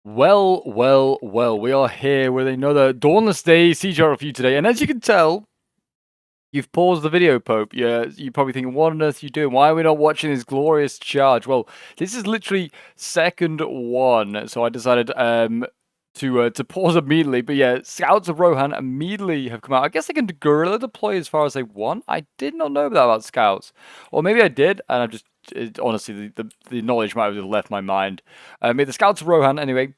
Well, we are here with another Dawnless Day siege horror for you today, and as you can tell, you've paused the video, Pope. Yeah, you're probably thinking, what on earth are you doing? Why are we not watching this glorious charge? Well, this is literally second one, so I decided to pause immediately. But yeah, Scouts of Rohan immediately have come out. I guess they can guerrilla deploy as far as they want. I did not know that about Scouts, or maybe I did, and I've just honestly the knowledge might have just left my mind. The Scouts of Rohan anyway.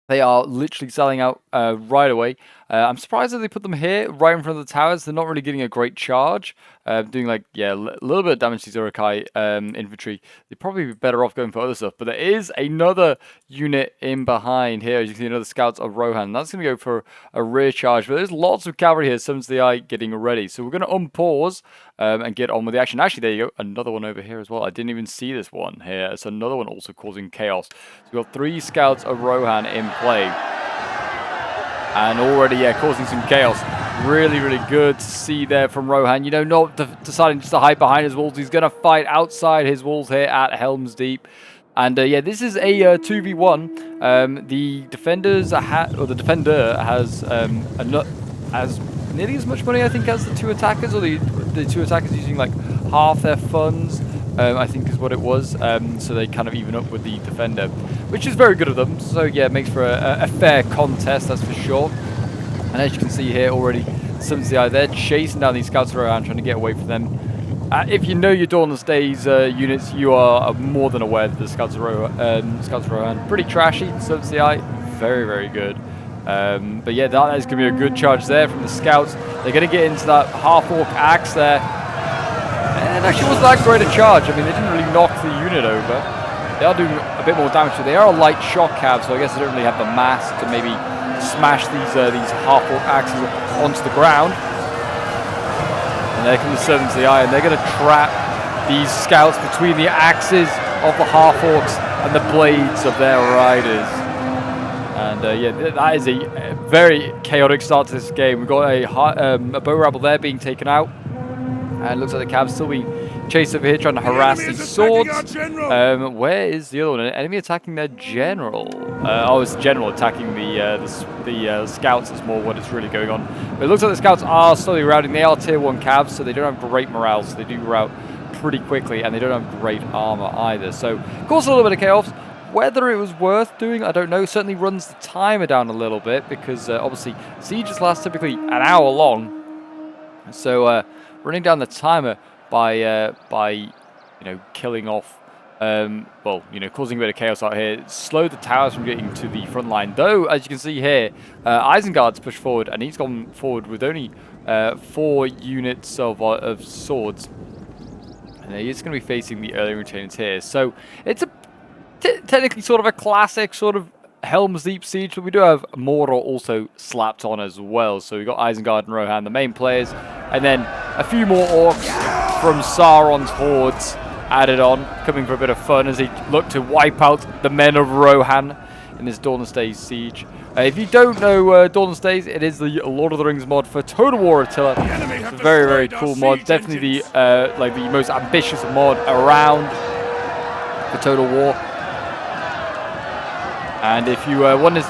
They are literally selling out right away. I'm surprised that they put them here, right in front of the towers. They're not really getting a great charge. Doing like, yeah, a little bit of damage to these Uruk-hai infantry. They'd probably be better off going for other stuff. But there is another unit in behind here. As you can see, another Scouts of Rohan. That's going to go for a rear charge. But there's lots of cavalry here. Summons the eye getting ready. So we're going to unpause and get on with the action. Actually, there you go. Another one over here as well. I didn't even see this one here. So another one also causing chaos. So we've got 3 Scouts of Rohan in play. And already, yeah, causing some chaos. Really good to see there from Rohan. You know, not deciding just to hide behind his walls. He's going to fight outside his walls here at Helms Deep. And yeah, this is a 2v1. The defenders or the defender has nearly as much money, I think, as the 2 attackers, or the 2 attackers using like half their funds. I think is what it was, so they kind of even up with the defender, which is very good of them. So yeah, it makes for a fair contest, that's for sure. And as you can see here already, Summons the Eye, they're chasing down these Scouts around, trying to get away from them. If you know your Dawnless Days units, you are more than aware that the Scouts of Rohan pretty trashy. Summons the Eye, very good. But yeah, that is going to be a good charge there from the Scouts. They're going to get into that half-orc axe there. And actually wasn't that great a charge. I mean, they didn't really knock the unit over. They are doing a bit more damage, but they are a light shock cav, so I guess they don't really have the mass to maybe smash these half-orc axes onto the ground. And there comes the Servants of the Eye, and they're going to trap these scouts between the axes of the half-orcs and the blades of their riders. And yeah, that is a very chaotic start to this game. We've got a bow rabble there being taken out. And it looks like the Cavs still being chased over here, trying to harass these swords. Where is the other one? An enemy attacking their general. Oh, it's the general attacking the scouts is more what is really going on. But it looks like the scouts are slowly routing. They are tier 1 Cavs, so they don't have great morale, so they do rout pretty quickly, and they don't have great armor either. So, of course, a little bit of chaos. Whether it was worth doing, I don't know. Certainly runs the timer down a little bit, because obviously sieges last typically an hour long. So, running down the timer by killing off, causing a bit of chaos out here, slowed the towers from getting to the front line. Though, as you can see here, Isengard's pushed forward, and he's gone forward with only 4 units of swords. And he's going to be facing the early retainers here. So it's technically sort of a classic sort of Helm's Deep siege, but we do have Mordor also slapped on as well. So we've got Isengard and Rohan, the main players, and then a few more orcs from Sauron's hordes added on, coming for a bit of fun as he looked to wipe out the men of Rohan in this Dawnless Days siege. If you don't know Dawnless Days, it is the Lord of the Rings mod for Total War Attila. It's a very cool mod, definitely the most ambitious mod around for Total War. And if you want to,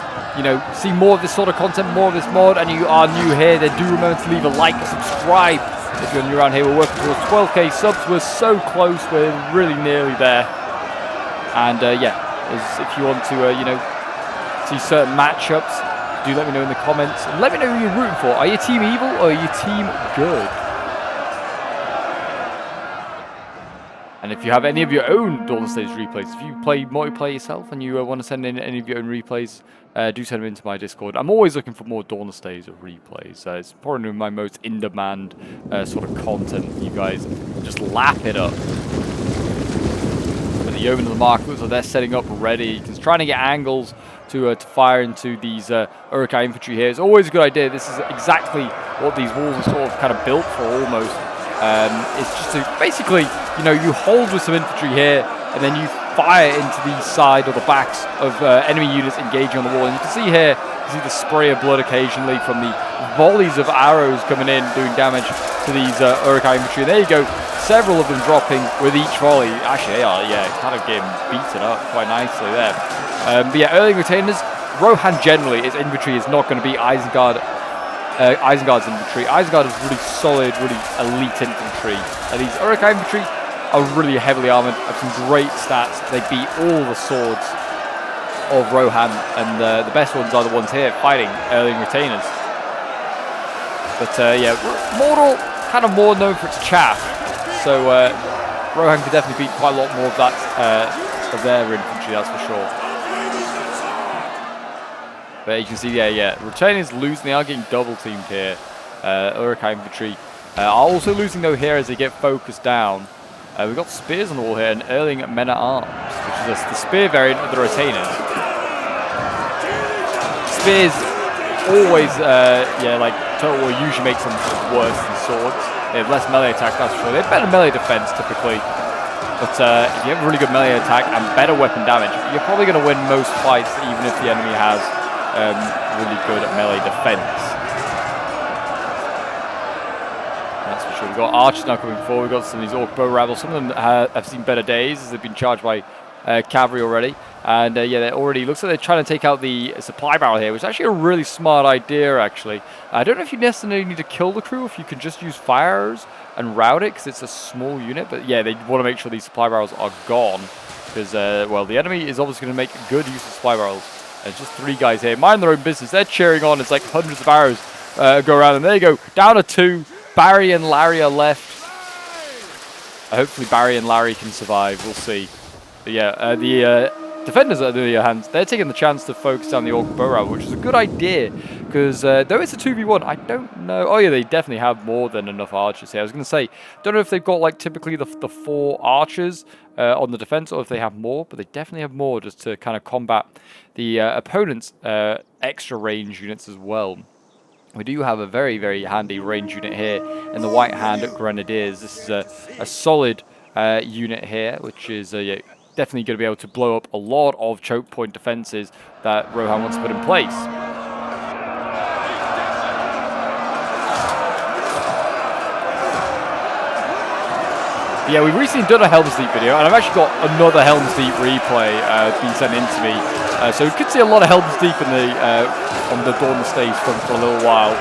see more of this sort of content, more of this mod, and you are new here, then do remember to leave a like, subscribe if you're new around here. We're working towards 12k subs. We're so close. We're really nearly there. And if you want to, see certain matchups, do let me know in the comments. And let me know who you're rooting for. Are you Team Evil or are you Team Good? And if you have any of your own Dawnless Days replays, if you play multiplayer yourself and you want to send in any of your own replays, do send them into my Discord. I'm always looking for more Dawnless Days replays. It's probably my most in-demand sort of content. You guys just lap it up. But the Yeomen of the Mark looks like they're setting up ready. He's trying to get angles to fire into these Uruk-hai infantry here. It's always a good idea. This is exactly what these walls are sort of kind of built for almost. It's just to basically, you hold with some infantry here, and then you fire into the side or the backs of enemy units engaging on the wall. And you can see here, you see the spray of blood occasionally from the volleys of arrows coming in, doing damage to these Uruk-hai infantry. And there you go, several of them dropping with each volley. Actually, they are, kind of getting beaten up quite nicely there. But yeah, early retainers. Rohan generally, his infantry is not going to be Isengard's infantry. Isengard is really solid, really elite infantry. These Uruk-hai infantry are really heavily armored, have some great stats. They beat all the swords of Rohan, and the best ones are the ones here fighting early retainers. But yeah, Mordor kind of more known for its chaff, so Rohan could definitely beat quite a lot more of that of their infantry, that's for sure. But you can see, yeah, retainers losing. They are getting double teamed here. Uruk-hai infantry are also losing though here as they get focused down. We've got spears on the wall here, and Erling men at arms, which is the spear variant of the retainers. Spears always, like Total War usually makes them worse than swords. They have less melee attack, that's for sure. They have better melee defense typically. But if you have a really good melee attack and better weapon damage, you're probably going to win most fights, even if the enemy has really good melee defense. That's for sure. We've got archers now coming forward. We've got some of these orc bow rabble. Some of them have seen better days as they've been charged by cavalry already. And yeah, they already looks like they're trying to take out the supply barrel here, which is actually a really smart idea, actually. I don't know if you necessarily need to kill the crew, if you can just use fire arrows and route it, because it's a small unit. But yeah, they want to make sure these supply barrels are gone, because, well, the enemy is obviously going to make good use of supply barrels. There's just 3 guys here, mind their own business. They're cheering on. It's like hundreds of arrows go around, and there you go, down to 2. Barry and Larry are left. Hopefully Barry and Larry can survive. We'll see. But yeah, the defenders, on the other hand, they're taking the chance to focus down the orc bow rabble, which is a good idea, because though it's a 2v1, I don't know. Oh yeah, they definitely have more than enough archers here. I was going to say, don't know if they've got like typically the 4 archers on the defense, or if they have more, but they definitely have more just to kind of combat the opponent's extra range units as well. We do have a very, very handy range unit here in the White Hand Grenadiers. This is a solid unit here, which is yeah, definitely going to be able to blow up a lot of choke point defenses that Rohan wants to put in place. Yeah, we've recently done a Helms Deep video, and I've actually got another Helms Deep replay being sent in to me. So we could see a lot of Helms Deep in the on the Dawnless stage for a little while.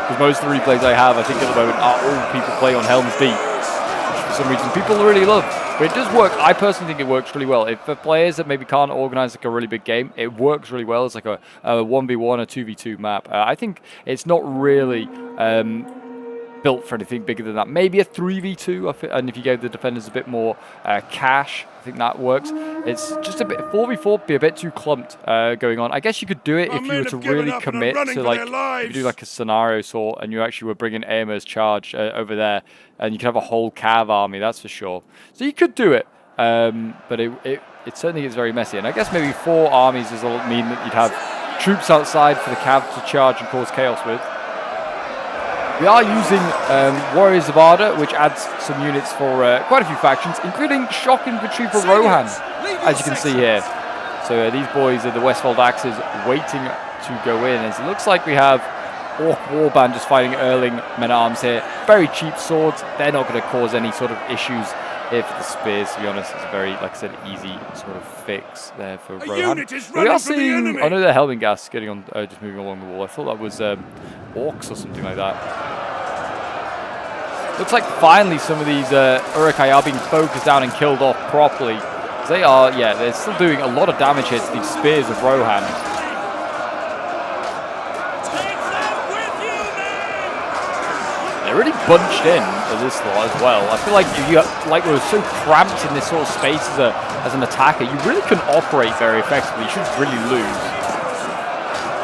Because most of the replays I have, I think at the moment, are all people play on Helms Deep, which for some reason people really love. But it does work. I personally think it works really well. If for players that maybe can't organize like a really big game, it works really well. It's like a 1v1, a 2v2 map. I think it's not really built for anything bigger than that. Maybe a 3v2, and if you gave the defenders a bit more cash, I think that works. It's just a bit 4v4 be a bit too clumped going on. I guess you could do it if you were to really commit to like if you do like a scenario sort, and you actually were bringing Aemir's charge over there, and you could have a whole cav army. That's for sure. So you could do it, but it certainly is very messy. And I guess maybe 4 armies does mean that you'd have troops outside for the cav to charge and cause chaos with. We are using Warriors of Ardor, which adds some units for quite a few factions, including shock infantry for Rohan, as you can see here. So these boys are the Westfold Axes waiting to go in, as it looks like we have Orc Warband just fighting Erling men-at-arms here. Very cheap swords. They're not going to cause any sort of issues here for the spears, to be honest. It's a very, like I said, easy sort of fix there for Rohan. We are seeing, I know they're Helming gas getting on, just moving along the wall. I thought that was orcs or something like that. Looks like finally some of these Uruk-hai are being focused down and killed off properly. They are, yeah, they're still doing a lot of damage here to these spears of Rohan. They're really bunched in for this lot as well. I feel like if you we're so cramped in this sort of space as an attacker, you really couldn't operate very effectively. You should really lose.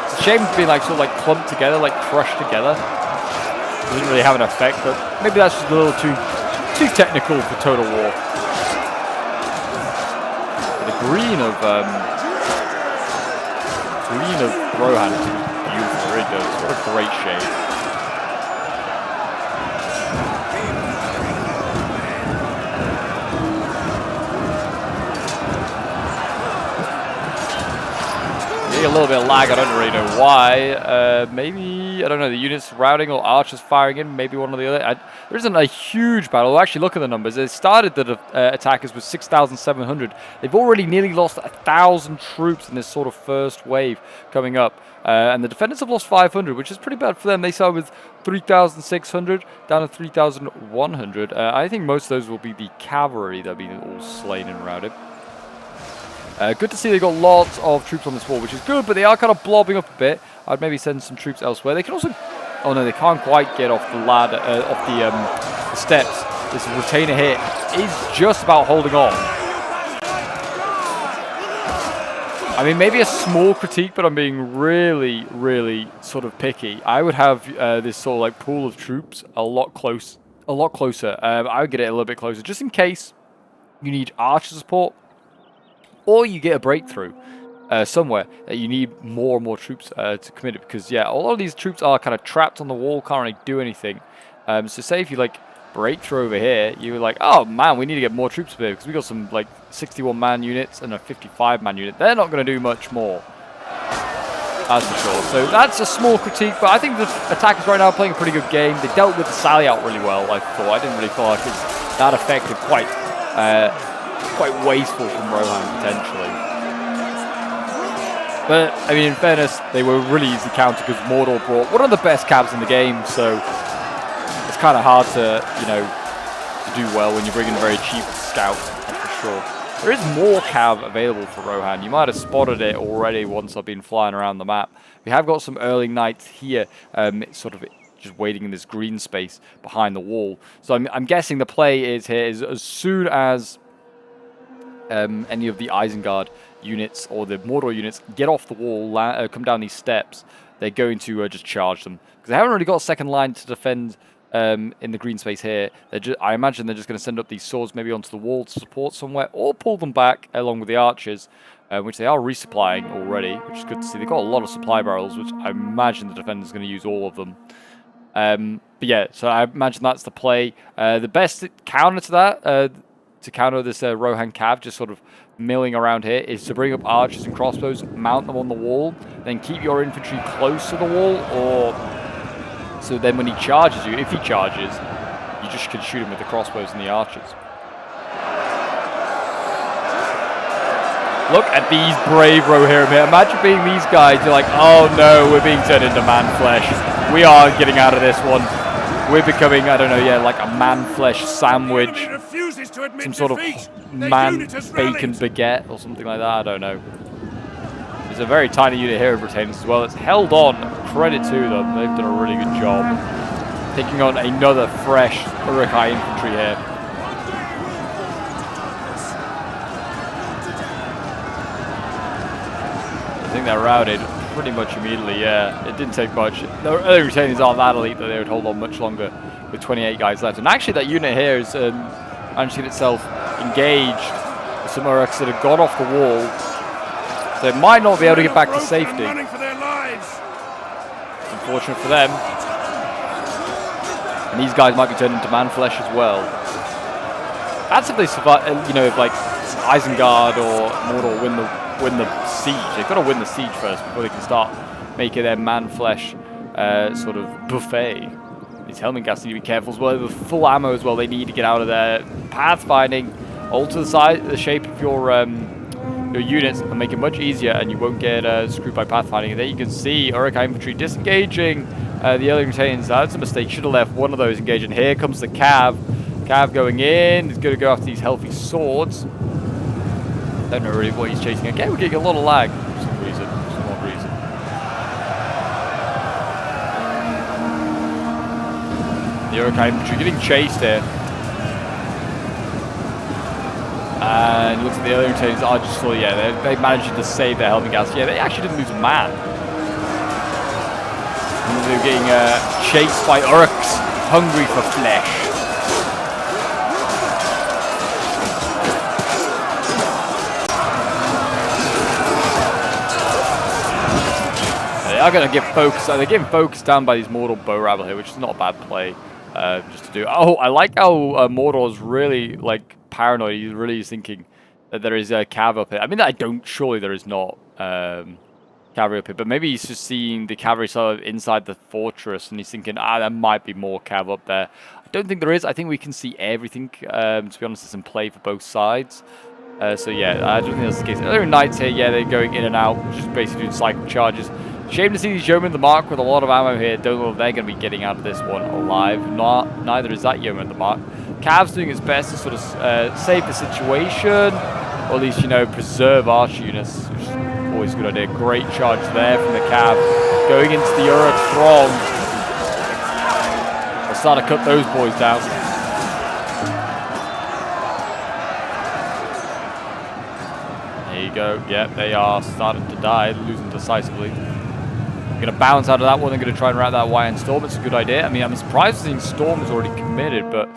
It's a shame to be like sort of like clumped together, like crushed together. Doesn't really have an effect, but maybe that's just a little too technical for Total War. The green of Rohan is beautiful. It really does. What a great shade. Getting a little bit of lag, I don't really know why. Maybe, I don't know, the units routing or archers firing in, maybe one or the other. There isn't a huge battle. Actually, look at the numbers. They started the attackers with 6,700. They've already nearly lost 1,000 troops in this sort of first wave coming up. And the defenders have lost 500, which is pretty bad for them. They started with 3,600 down to 3,100. I think most of those will be the cavalry that have been all slain and routed. Good to see they've got lots of troops on this wall, which is good, but they are kind of blobbing up a bit. I'd maybe send some troops elsewhere. They can also... Oh no, they can't quite get off the ladder, off the steps. This retainer here is just about holding on. I mean, maybe a small critique, but I'm being really, really sort of picky. I would have this sort of like pool of troops a lot closer. I would get it a little bit closer, just in case you need archer support, or you get a breakthrough somewhere that you need more and more troops to commit it. Because, yeah, a lot of these troops are kind of trapped on the wall, can't really do anything. So say if you, like, break through over here, you're like, oh, man, we need to get more troops up here. Because we got some, like, 61-man units and a 55-man unit. They're not going to do much more. That's for sure. So that's a small critique. But I think the attackers right now are playing a pretty good game. They dealt with the sally out really well, I thought. I didn't really feel like it was that effective. Quite wasteful from Rohan, potentially. But, I mean, in fairness, they were really easy to counter because Mordor brought one of the best cabs in the game, so it's kind of hard to, you know, to do well when you bring in a very cheap scout, that's for sure. There is more cav available for Rohan. You might have spotted it already once I've been flying around the map. We have got some early knights here, sort of just waiting in this green space behind the wall. So I'm guessing the play is here is as soon as any of the Isengard units or the Mordor units get off the wall, come down these steps, they're going to just charge them. Because they haven't really got a second line to defend in the green space here. I imagine they're just going to send up these swords maybe onto the wall to support somewhere, or pull them back along with the archers, which they are resupplying already, which is good to see. They've got a lot of supply barrels, which I imagine the defender's going to use all of them. But yeah, so I imagine that's the play. The best counter to that, to counter this Rohan cav just sort of milling around here, is to bring up archers and crossbows, mount them on the wall, then keep your infantry close to the wall, or so then when he charges you, if he charges, you just can shoot him with the crossbows and the archers. Look at these brave Rohirrim here. Imagine being these guys, you're like, oh no, we're being turned into man flesh. We are getting out of this one. We're becoming, I don't know, yeah, like a man flesh sandwich. Some sort of man bacon baguette or something like that, I don't know. There's a very tiny unit here of Retainers as well. It's held on. Credit to them. They've done a really good job. Taking on another fresh Uruk-hai infantry here. I think they're routed pretty much immediately, yeah. It didn't take much. The early Retainers aren't that elite that they would hold on much longer with 28 guys left. And actually that unit here is managed to get itself engaged with some Uruks that have got off the wall. So it might not be able to get back to safety. It's unfortunate for them. And these guys might be turned into man flesh as well. That's if they survive, you know, if like Isengard or Mordor win the siege. They've got to win the siege first before they can start making their man flesh sort of buffet. These Helmingast need to be careful as well. With full ammo as well, they need to get out of there. Pathfinding, alter the shape of your units and make it much easier, and you won't get screwed by pathfinding. And there you can see Uruk-hai infantry disengaging the early Retainers. That's a mistake. Should have left one of those engaged. And here comes the cav. Cav going in. He's going to go after these healthy swords. Don't know really what he's chasing. Again, we're getting a lot of lag for some reason. For some odd reason. The Uruk-hai infantry getting chased here. And it looks like the early Retainers are just full, yeah, they managed to save their Helmingast. Yeah, they actually didn't lose a man. And they're getting chased by Uruks, hungry for flesh. They are going to get focused. They're getting focused down by these Mordor bow rabble here, which is not a bad play just to do. Oh, I like how Mordor's really like paranoid. He's really thinking that there is a cav up here. I mean, surely there is not cav cavalry up here, but maybe he's just seeing the cavalry sort of inside the fortress, and he's thinking, there might be more cav up there. I don't think there is. I think we can see everything. To be honest, it's in play for both sides. So yeah, I don't think that's the case. There are knights here, yeah, they're going in and out, just basically doing cycle charges. Shame to see these yeomen of the mark with a lot of ammo here. Don't know if they're going to be getting out of this one alive. Neither is that yeoman of the mark. Cav's doing its best to sort of save the situation, or at least, you know, preserve archer units, which is always a good idea. Great charge there from the Cav. Going into the Uruk throng. I'll start to cut those boys down. There you go. Yep, they are starting to die, losing decisively. Going to bounce out of that one. They're going to try and route that Wyand Storm. It's a good idea. I mean, I'm surprised seeing Storm's already committed, but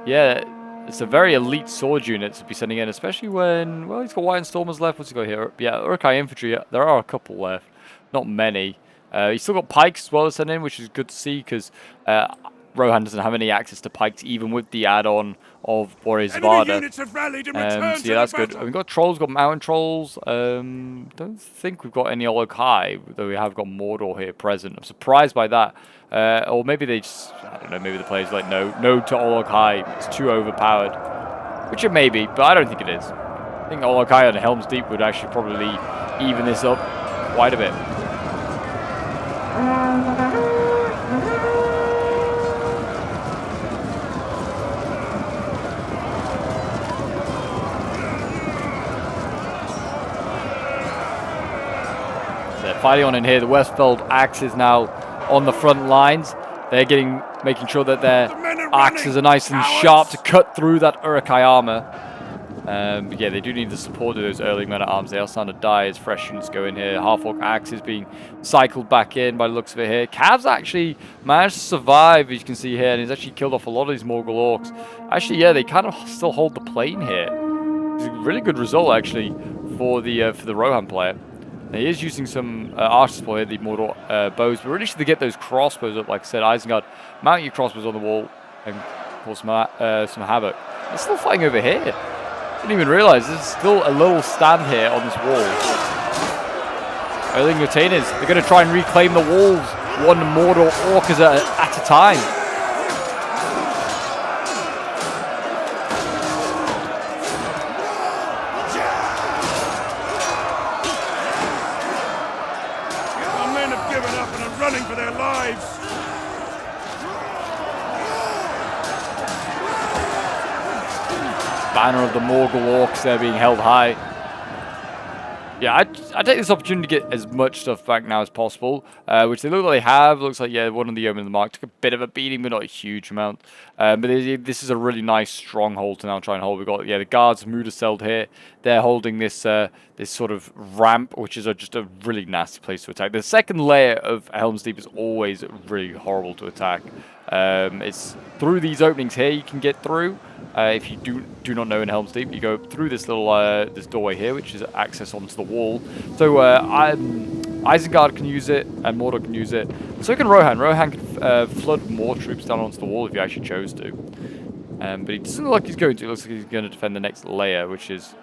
yeah, it's a very elite sword unit to be sending in, especially when, well, he's got Wyand Stormers left. What's he got here? Yeah, Uruk-hai infantry. There are a couple left, not many. He's still got pikes as well to send in, which is good to see because Rohan doesn't have any access to pikes, even with the add-on of Warriors Vada. So yeah, that's good. We've got trolls, got mountain trolls. Don't think we've got any Uruk-hai, though we have got Mordor here present. I'm surprised by that. Or maybe they just, I don't know, maybe the players like, no to Uruk-hai. It's too overpowered. Which it may be, but I don't think it is. I think Uruk-hai and Helms Deep would actually probably even this up quite a bit. Fighting on in here, the Westfold axes now on the front lines. They're making sure that their axes are nice and sharp to cut through that Uruk-hai armor. But yeah, they do need the support of those early men at arms. They are starting to die as fresh units go in here. Half-orc axes being cycled back in by the looks of it here. Cavs actually managed to survive, as you can see here, and he's actually killed off a lot of these Morgul orcs. Actually, yeah, they kind of still hold the plane here. It's a really good result actually for the Rohan player. He is using some archer support here, the Mordor bows, but really should get those crossbows up. Like I said, Isengard, mount your crossbows on the wall and cause some havoc. They're still fighting over here. Didn't even realize there's still a little stand here on this wall. Erling retainers, they're going to try and reclaim the walls, one Mordor orc at a time. Banner of the Morgul orcs there being held high. Yeah, I take this opportunity to get as much stuff back now as possible, which they look like they have. Looks like, yeah, one of the yeomen of the mark took a bit of a beating, but not a huge amount. But this is a really nice stronghold to now try and hold. We've got, yeah, the guards of Mudaseld here. They're holding this this sort of ramp, which is just a really nasty place to attack. The second layer of Helm's Deep is always really horrible to attack. It's through these openings here you can get through. If you do not know in Helm's Deep, you go through this little this doorway here, which is access onto the wall. So Isengard can use it, and Mordor can use it. So can Rohan. Rohan can flood more troops down onto the wall if he actually chose to. But he doesn't look like he's going to. It looks like he's going to defend the next layer, which is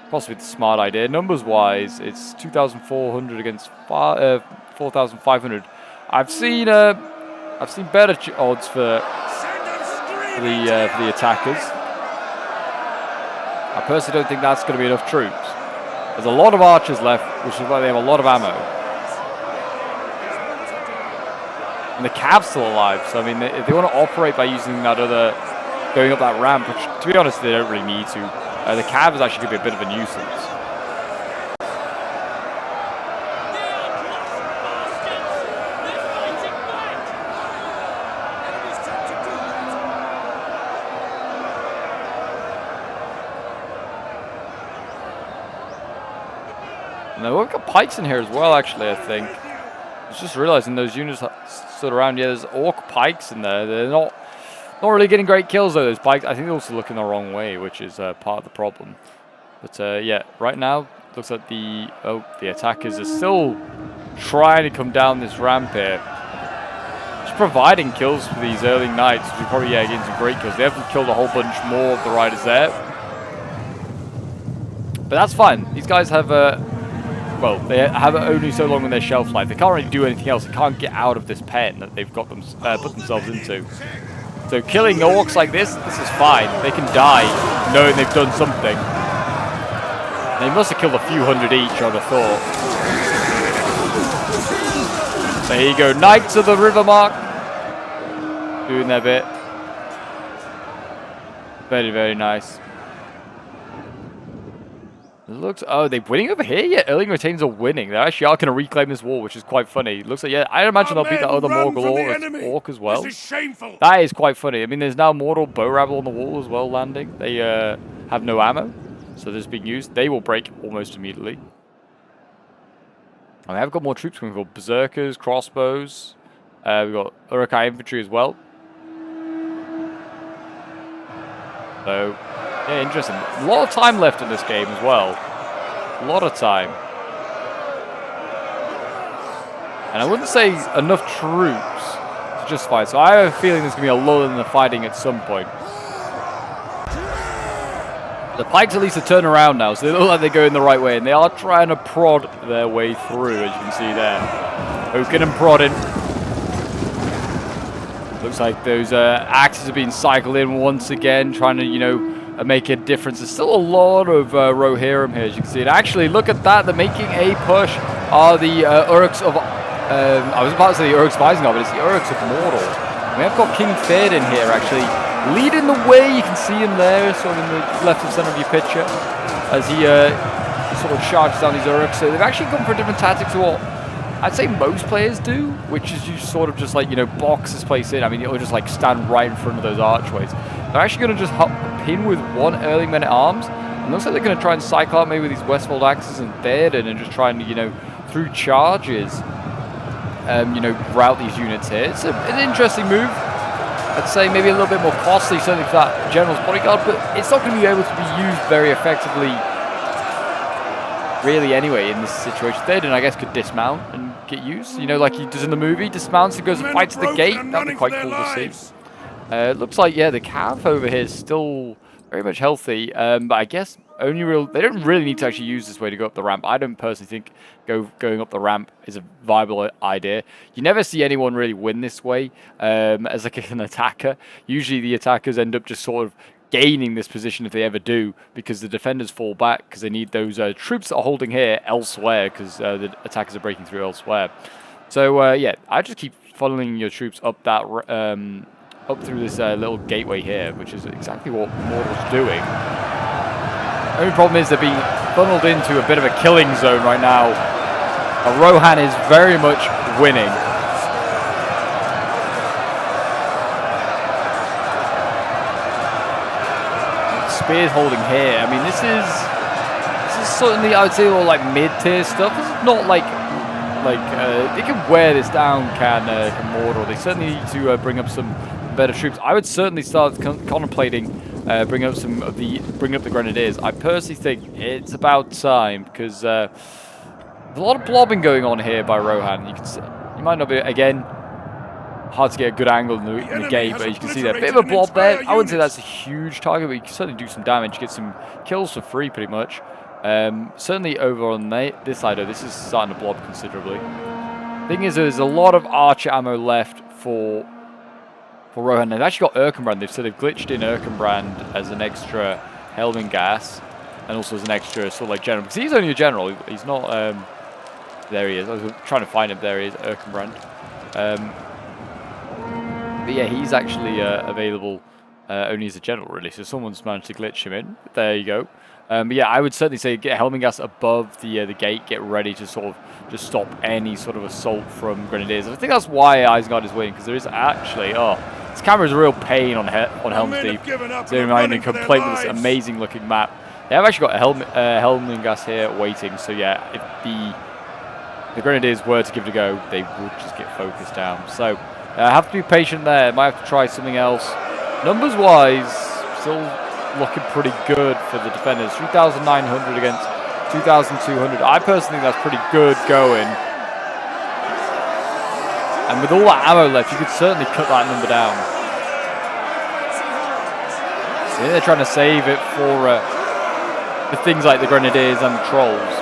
possibly the smart idea. Numbers-wise, it's 2,400 against 4,500. I've seen better odds for the attackers. I personally don't think that's going to be enough troops. There's a lot of archers left, which is why they have a lot of ammo. And the Cav's still alive, so I mean, if they want to operate by using that other, going up that ramp, which to be honest, they don't really need to, the Cav is actually going to be a bit of a nuisance. And we've got pikes in here as well, actually, I think. I was just realizing those units stood around. Yeah, there's orc pikes in there. They're not really getting great kills, though, those pikes. I think they're also looking the wrong way, which is part of the problem. But, yeah, right now, looks like the attackers are still trying to come down this ramp here. Just providing kills for these early knights, which are probably, yeah, getting some great kills. They haven't killed a whole bunch more of the riders there. But that's fine. These guys have well, they have only so long on their shelf life. They can't really do anything else. They can't get out of this pen that they've got put themselves into. So killing orcs like this is fine. They can die knowing they've done something. They must have killed a few hundred each, I would have thought. There you go, Knights of the River Mark. Doing their bit. Very, very nice. It looks, oh, they're winning over here? Yeah, Erling Retainers are winning. They actually are going to reclaim this wall, which is quite funny. It looks like, yeah, I imagine they'll beat that other Morgul orc as well. This is shameful. That is quite funny. I mean, there's now mortal bow rabble on the wall as well landing. They have no ammo, so this is being used. They will break almost immediately. And we have got more troops coming. We've got berserkers, crossbows. We've got Uruk-hai infantry as well. So, yeah, interesting. A lot of time left in this game as well. A lot of time. And I wouldn't say enough troops to justify it. So I have a feeling there's going to be a lull in the fighting at some point. The pikes at least are turned around now, so they look like they're going the right way. And they are trying to prod their way through, as you can see there. Poking and prodding. Looks like those axes are being cycled in once again, trying to, you know, make a difference. There's still a lot of Rohirrim here, as you can see. And actually, look at that. They're making a push. Are the Urks of... I was about to say the Urks of Isengard, but it's the Urks of Mordor. And we have got King Theoden here, actually, leading the way. You can see him there, sort of in the left and center of your picture, as he sort of charges down these Urks. So they've actually gone for different tactics to what I'd say most players do, which is you sort of just like, you know, box this place in. I mean, you'll just like stand right in front of those archways. They're actually going to just pin with one early men-at-arms. And looks like they're going to try and cycle out maybe with these Westfold axes and Theoden and just try and, you know, through charges, you know, route these units here. It's an interesting move. I'd say maybe a little bit more costly, certainly for that general's bodyguard, but it's not going to be able to be used very effectively, really, anyway, in this situation. Theoden, I guess, could dismount and get used, you know, like he does in the movie. Dismounts and goes and fights to the gate. That'd be quite cool to see. It looks like, yeah, the cav over here is still very much healthy, but I guess they don't really need to actually use this way to go up the ramp. I don't personally think going up the ramp is a viable idea. You never see anyone really win this way as like an attacker. Usually the attackers end up just sort of gaining this position if they ever do, because the defenders fall back because they need those troops that are holding here elsewhere, because the attackers are breaking through elsewhere. So yeah, I just keep following your troops up that up through this little gateway here, which is exactly what Mordor's doing. The only problem is they're being funneled into a bit of a killing zone right now. Rohan is very much winning. Spears holding here. I mean, this is certainly, I would say, all like mid-tier stuff. This is not like they can wear this down. Can Mordor? They certainly need to bring up some better troops. I would certainly start contemplating bring up the Grenadiers. I personally think it's about time, because there's a lot of blobbing going on here by Rohan. You might not be, again, hard to get a good angle in the gate, but you can see there, a bit of a blob there. I wouldn't say that's a huge target, but you can certainly do some damage, get some kills for free pretty much. Certainly over on this side, this is starting to blob considerably. Thing is, there's a lot of archer ammo left for Rohan. They've actually got Erkenbrand. So they've glitched in Erkenbrand as an extra Helming gas, and also as an extra sort of like general, because he's only a general. He's not. There he is. I was trying to find him. There he is, Erkenbrand. But yeah, he's actually available only as a general, really. So someone's managed to glitch him in. There you go. But yeah, I would certainly say get Helming gas above the gate. Get ready to sort of just stop any sort of assault from Grenadiers. And I think that's why Isengard is winning, because there is actually this camera is a real pain on Helms Deep. So reminding complaint with this amazing looking map. They have actually got a Helming gas here waiting. So yeah, if the Grenadiers were to give it a go, they would just get focused down. So have to be patient there. Might have to try something else. Numbers wise, still looking pretty good for the defenders. 3,900 against 2,200. I personally think that's pretty good going. And with all that ammo left, you could certainly cut that number down. So they're trying to save it for things like the Grenadiers and the Trolls.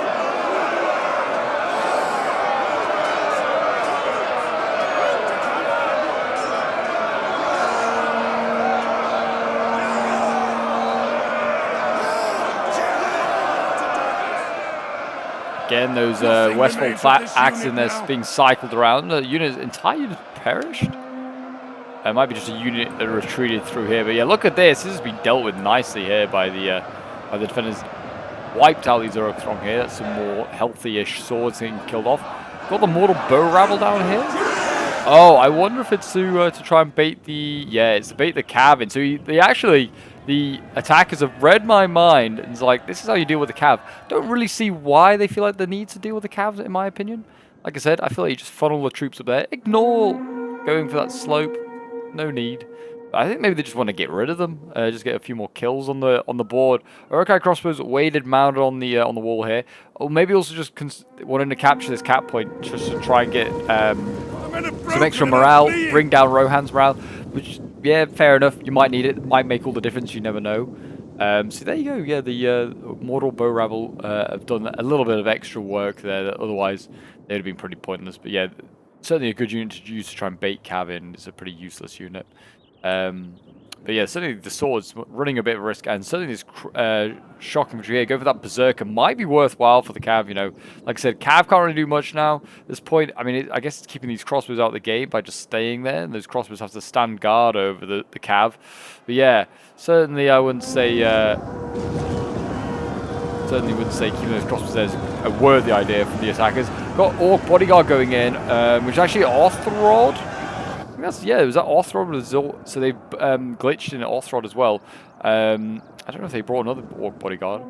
Again, those Westfold axes in there being cycled around. The entire unit perished. It might be just a unit that retreated through here, but yeah, look at this. This has been dealt with nicely here by the defenders. Wiped out these orcs from here. That's some more healthy-ish swords getting killed off. Got the mortal bow rabble down here. Oh, I wonder if it's to try and bait the it's to bait the cav in. So the attackers have read my mind and it's like, this is how you deal with the cav. Don't really see why they feel like the need to deal with the cavs, in my opinion. Like I said, I feel like you just funnel the troops up there. Ignore going for that slope. No need. I think maybe they just want to get rid of them. Just get a few more kills on the board. Uruk-hai crossbows weighted, mounted on the wall here. Or maybe also just wanting to capture this cap point just to try and get some extra morale, bring down Rohan's morale. Which, yeah, fair enough. You might need it. Might make all the difference. You never know. So there you go. Yeah, the mortal bow rabble have done a little bit of extra work there. That otherwise, they'd have been pretty pointless. But yeah, certainly a good unit to use to try and bait cav in. It's a pretty useless unit. But yeah, certainly the swords running a bit of risk, and certainly this shock infantry here. Go for that berserker might be worthwhile for the cav. You know, like I said, cav can't really do much now at this point. I mean, I guess it's keeping these crossbows out of the game by just staying there, and those crossbows have to stand guard over the cav. But yeah, certainly I wouldn't say keeping those crossbows there is a worthy idea for the attackers. Got Orc bodyguard going in, which is actually Orthrod. It was that Orthrod result, so they glitched in Orthrod as well. I don't know if they brought another Orc bodyguard,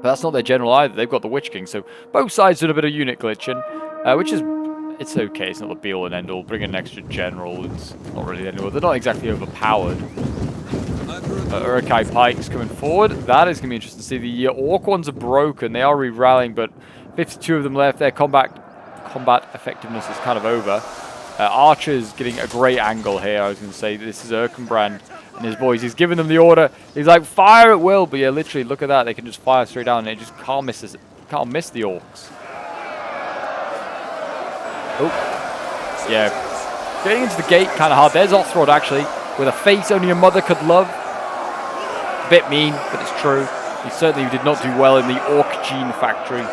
but that's not their general either. They've got the Witch King, so both sides did a bit of unit glitching, which is it's okay. It's not the be all and end all. Bring in an extra general. It's not really anywhere. They're not exactly overpowered. Uruk-hai pikes coming forward. That is going to be interesting to see. The Orc ones are broken. They are re-rallying, but 52 of them left. Their combat effectiveness is kind of over. Archer's getting a great angle here. I was going to say this is Erkenbrand and his boys. He's giving them the order. He's like, fire at will. But yeah, literally, look at that. They can just fire straight down, and they just can't miss this. Can't miss the orcs. Oh, yeah. Getting into the gate kind of hard. There's Orthrod actually with a face only a mother could love. A bit mean, but it's true. He certainly did not do well in the Orc Gene Factory.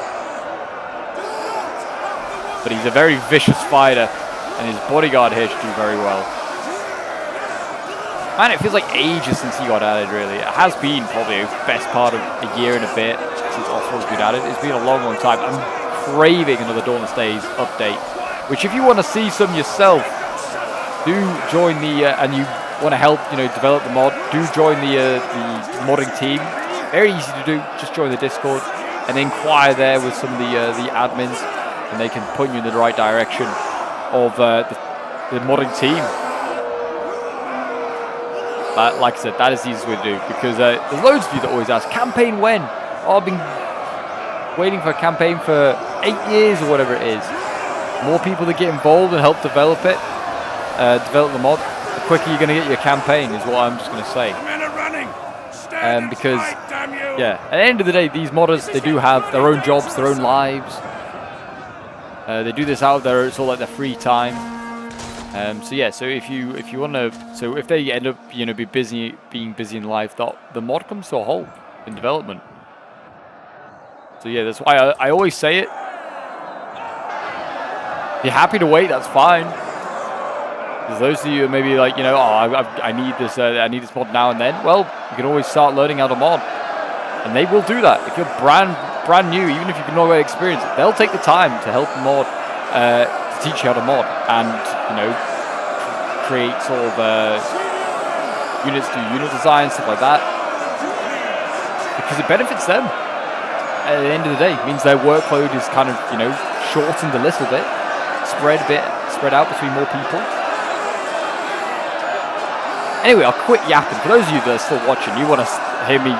But he's a very vicious fighter. And his bodyguard here should do very well. Man, it feels like ages since he got added, really. It has been probably the best part of a year and a bit since Orthrod's been added. It's been a long, long time. I'm craving another Dawnless Days update. Which, if you want to see some yourself, do join the, and you want to help, develop the mod, do join the modding team. Very easy to do. Just join the Discord and inquire there with some of the admins, and they can point you in the right direction of the modding team. Like I said, that is the easiest way to do, because there's loads of you that always ask, campaign when? Oh, I've been waiting for a campaign for 8 years or whatever it is. More people that get involved and help develop it, develop the mod, the quicker you're going to get your campaign, is what I'm just going to say. Because, yeah, at the end of the day, these modders, they do have their own jobs, their own lives. They do this out there. It's all like their free time. So yeah. So if you want to, so if they end up being busy in life, the mod comes to a halt in development. So yeah, that's why I always say it. If you're happy to wait, that's fine. There's those of you who maybe like I need this mod now and then. Well, you can always start learning how to mod, and they will do that. If you're brand new, even if you've no experience, they'll take the time to help mod, to teach you how to mod, and create sort of units, do unit design, stuff like that, because it benefits them. At the end of the day, it means their workload is kind of shortened a little bit, spread out between more people. Anyway, I'll quit yapping. For those of you that are still watching, you want to hear me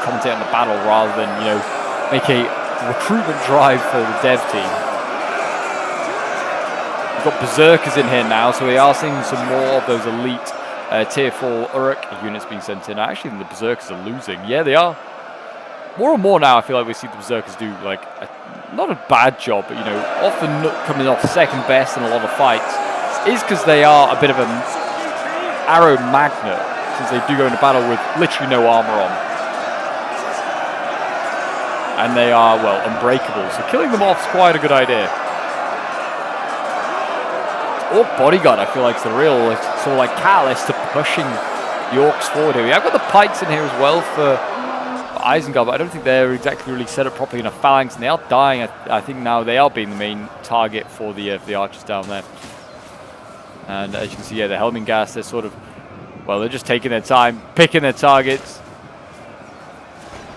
commentate on the battle rather than make a recruitment drive for the dev team. We've got berserkers in here now, so we are seeing some more of those elite tier 4 Uruk units being sent in. I actually think the berserkers are losing. Yeah, they are. More and more now, I feel like we see the berserkers do not a bad job, but often coming off second best in a lot of fights. Is because they are a bit of an arrow magnet, since they do go into battle with literally no armor on. and they are, well, unbreakable. So killing them off is quite a good idea. Orc bodyguard, I feel like, is the real sort of like catalyst to pushing the orcs forward here. I've got the pikes in here as well for Isengard, but I don't think they're exactly really set up properly in a phalanx, and they are dying. I think now they are being the main target for the archers down there. And as you can see, yeah, the Helmingas, they're sort of, well, they're just taking their time, picking their targets.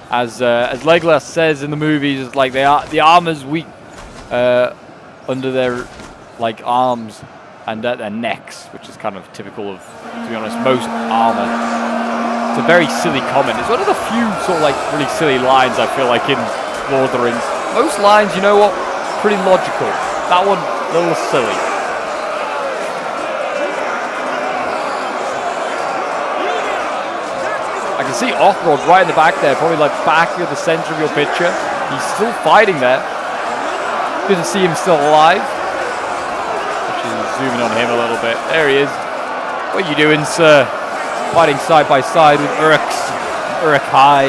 As Legolas says in the movies, it's like the armor's weak under their like arms and at their necks, which is kind of typical of, to be honest, most armor. It's a very silly comment. It's one of the few sort of like really silly lines I feel like in Lord of the Rings. Most lines, you know what, pretty logical. That one, a little silly. I can see Othrod right in the back there, probably like back of the center of your picture. He's still fighting there. Good to see him still alive. Zooming on him a little bit. There he is. What are you doing, sir? Fighting side by side with Uruk-hai.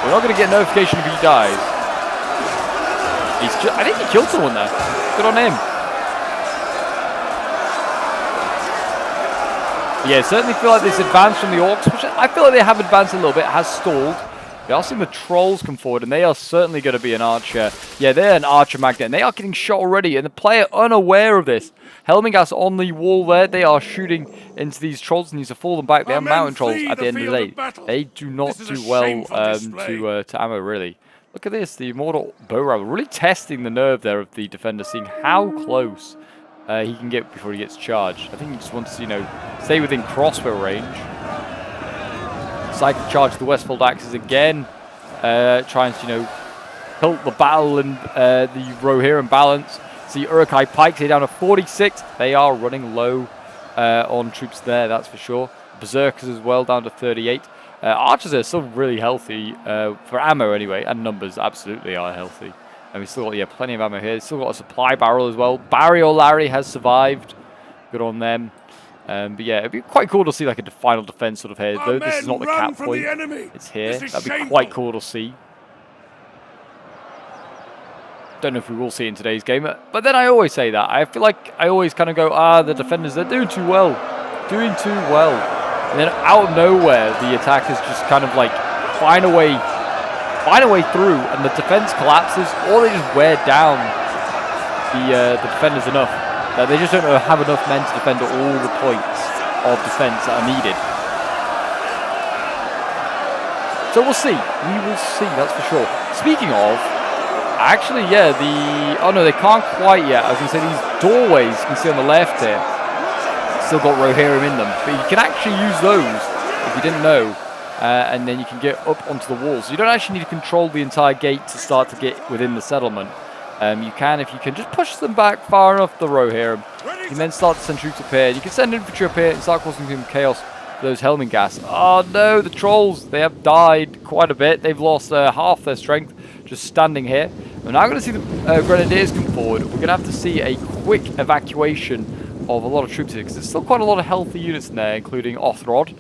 We're not going to get notification if he dies. I think he killed someone there. Good on him. Yeah, certainly feel like this advance from the orcs, which I feel like they have advanced a little bit, has stalled. We are seeing the trolls come forward, and they are certainly going to be an archer. Yeah, they're an archer magnet, and they are getting shot already, and the player unaware of this. Helmingas on the wall there, they are shooting into these trolls, and needs to fall them back. They are mountain trolls at the end of the day. They do not do well to ammo, really. Look at this, the Immortal Bow Rabble, really testing the nerve there of the defender, seeing how close he can get before he gets charged. I think he just wants to, you know, stay within crossbow range. Cycle charge the Westfold axes again, trying to, you know, tilt the battle and the Rohirrim balance. See Uruk-hai pikes here down to 46. They are running low on troops there, that's for sure. Berserkers as well, down to 38. Archers are still really healthy, for ammo anyway, and numbers absolutely are healthy. And we've still got, yeah, plenty of ammo here. Still got a supply barrel as well. Barry O'Larry has survived. Good on them. But yeah, it'd be quite cool to see like a final defense sort of here. Though this is not the cap point, it's here. That'd be quite cool to see. Don't know if we will see it in today's game, but then I always say that. I feel like I always kind of go, the defenders, they're doing too well. Doing too well. And then out of nowhere, the attackers just kind of like find a way through, and the defense collapses, or they just wear down the defenders enough. They just don't have enough men to defend all the points of defense that are needed. So we'll see. We will see, that's for sure. Speaking of, actually, yeah, oh no, they can't quite yet. I was going to say these doorways you can see on the left here, still got Rohirrim in them. But you can actually use those, if you didn't know, and then you can get up onto the walls. So you don't actually need to control the entire gate to start to get within the settlement. You can, if you can, just push them back far enough, the Rohirrim. You can then start to send troops up here. You can send infantry up here and start causing some chaos for those Helmingas. Oh no, the trolls, they have died quite a bit. They've lost half their strength just standing here. We're now going to see the Grenadiers come forward. We're going to have to see a quick evacuation of a lot of troops here, because there's still quite a lot of healthy units in there, including Othrod.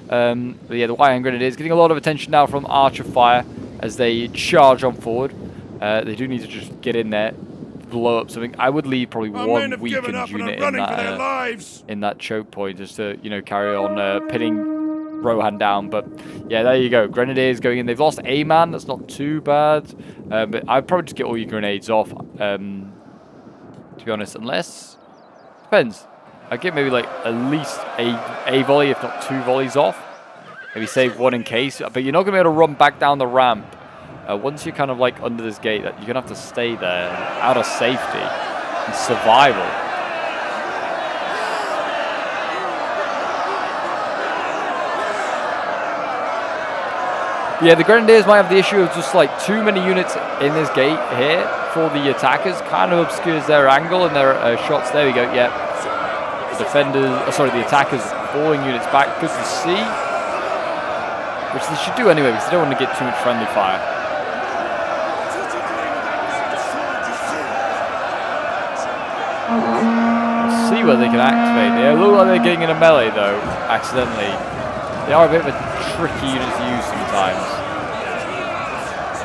But yeah, the White Hand Grenadiers getting a lot of attention now from Archer Fire as they charge on forward. They do need to just get in there, blow up something. I would leave probably one weakened unit in that choke point just to, you know, carry on pinning Rohan down. But yeah, there you go. Grenadiers going in. They've lost a man. That's not too bad. But I'd probably just get all your grenades off, to be honest, unless... Depends. I'd get maybe like at least a volley, if not 2 volleys off. Maybe save 1 in case. But you're not going to be able to run back down the ramp. Once you're kind of like under this gate, that you're going to have to stay there out of safety and survival. Yeah, the Grenadiers might have the issue of just like too many units in this gate here for the attackers. Kind of obscures their angle and their shots. There we go, yeah. The defenders, the attackers falling units back. Good to see. Which they should do anyway, because they don't want to get too much friendly fire. Let's see whether they can activate. They look like they're getting in a melee though, accidentally. They are a bit of a tricky unit to use sometimes.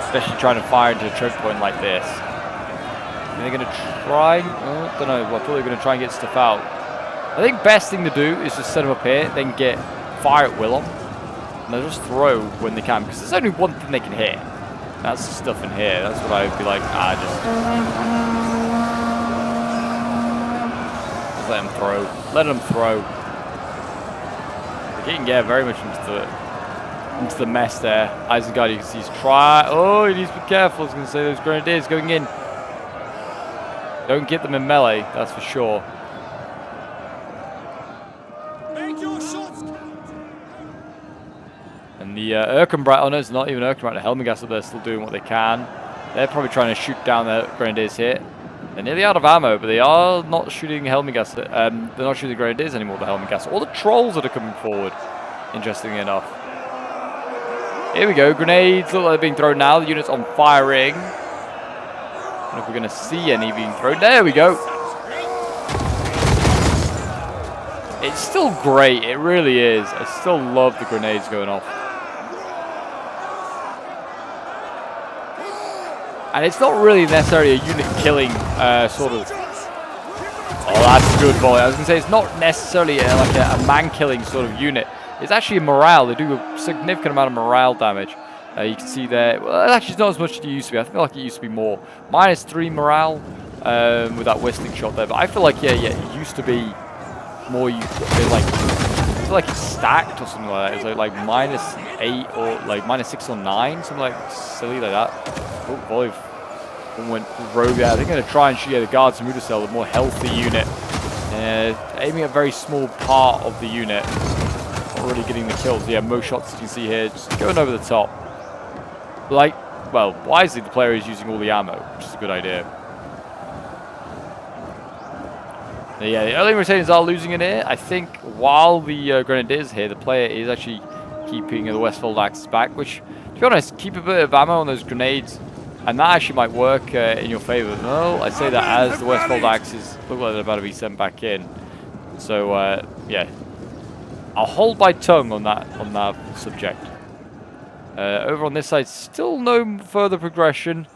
Especially trying to fire into a choke point like this. Are they going to try? Oh, don't know. I thought they were going to try and get stuff out. I think best thing to do is just set them up here, then get fire at will on. And they'll just throw when they can, because there's only one thing they can hit. That's the stuff in here. That's what I would be like, just let them throw. Let them throw. They're getting very much into the mess there. Isengard, you can see he's trying. Oh, he needs to be careful. I was going to say those Grenadiers going in. Don't get them in melee, that's for sure. Make your shots. And the Erkenbrite, oh no, it's not even Erkenbrite, the Helmingast up there still doing what they can. They're probably trying to shoot down the Grenadiers here. They're nearly out of ammo, but they are not shooting Helmingast. They're not shooting the Grenadiers anymore, the Helmingast. Or the Trolls that are coming forward, interestingly enough. Here we go, grenades look like they're being thrown now. The unit's on firing. I don't know if we're going to see any being thrown. There we go. It's still great, it really is. I still love the grenades going off. And it's not really necessarily a unit killing sort of... Oh, that's a good volley. I was going to say, it's not necessarily like a man killing sort of unit. It's actually a morale. They do a significant amount of morale damage. You can see there. Well, actually, it's not as much as it used to be. I feel like it used to be more. -3 morale with that whistling shot there. But I feel like, yeah, it used to be more. I feel like it's stacked or something like that. It was like -8 or like -6 or 9, something like silly like that. Oh, volley. One went rogue there. They're going to try and shoot the guards and Mudacell, the more healthy unit. Aiming at a very small part of the unit. Not really getting the kills. Yeah, most shots you can see here, just going over the top. Like, well, wisely the player is using all the ammo, which is a good idea. Yeah, the early Retainers are losing it here. I think while the Grenadiers here, the player is actually keeping the Westfold Axes back, which, to be honest, keep a bit of ammo on those grenades, and that actually might work in your favor. No, I say that as the Westfold Axes look like they're about to be sent back in. So, yeah. I'll hold my tongue on that subject. Over on this side, still no further progression,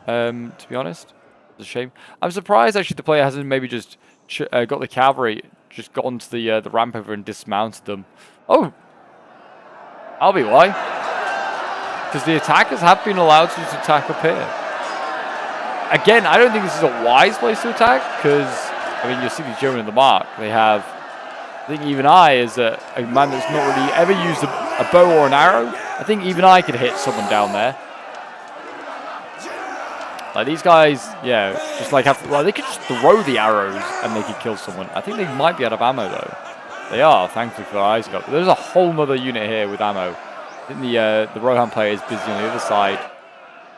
to be honest. It's a shame. I'm surprised, actually, the player hasn't maybe just got the cavalry, just got onto the ramp over and dismounted them. Oh! I'll be why. Because the attackers have been allowed to just attack up here. Again, I don't think this is a wise place to attack, because, I mean, you'll see these gentlemen in the mark. They have... I think even I, as a man that's not really ever used a bow or an arrow, I think even I could hit someone down there. Like these guys, yeah, just like well, they could just throw the arrows and they could kill someone. I think they might be out of ammo though. They are, thankfully for our eyes. There's a whole nother unit here with ammo. I think the Rohan player is busy on the other side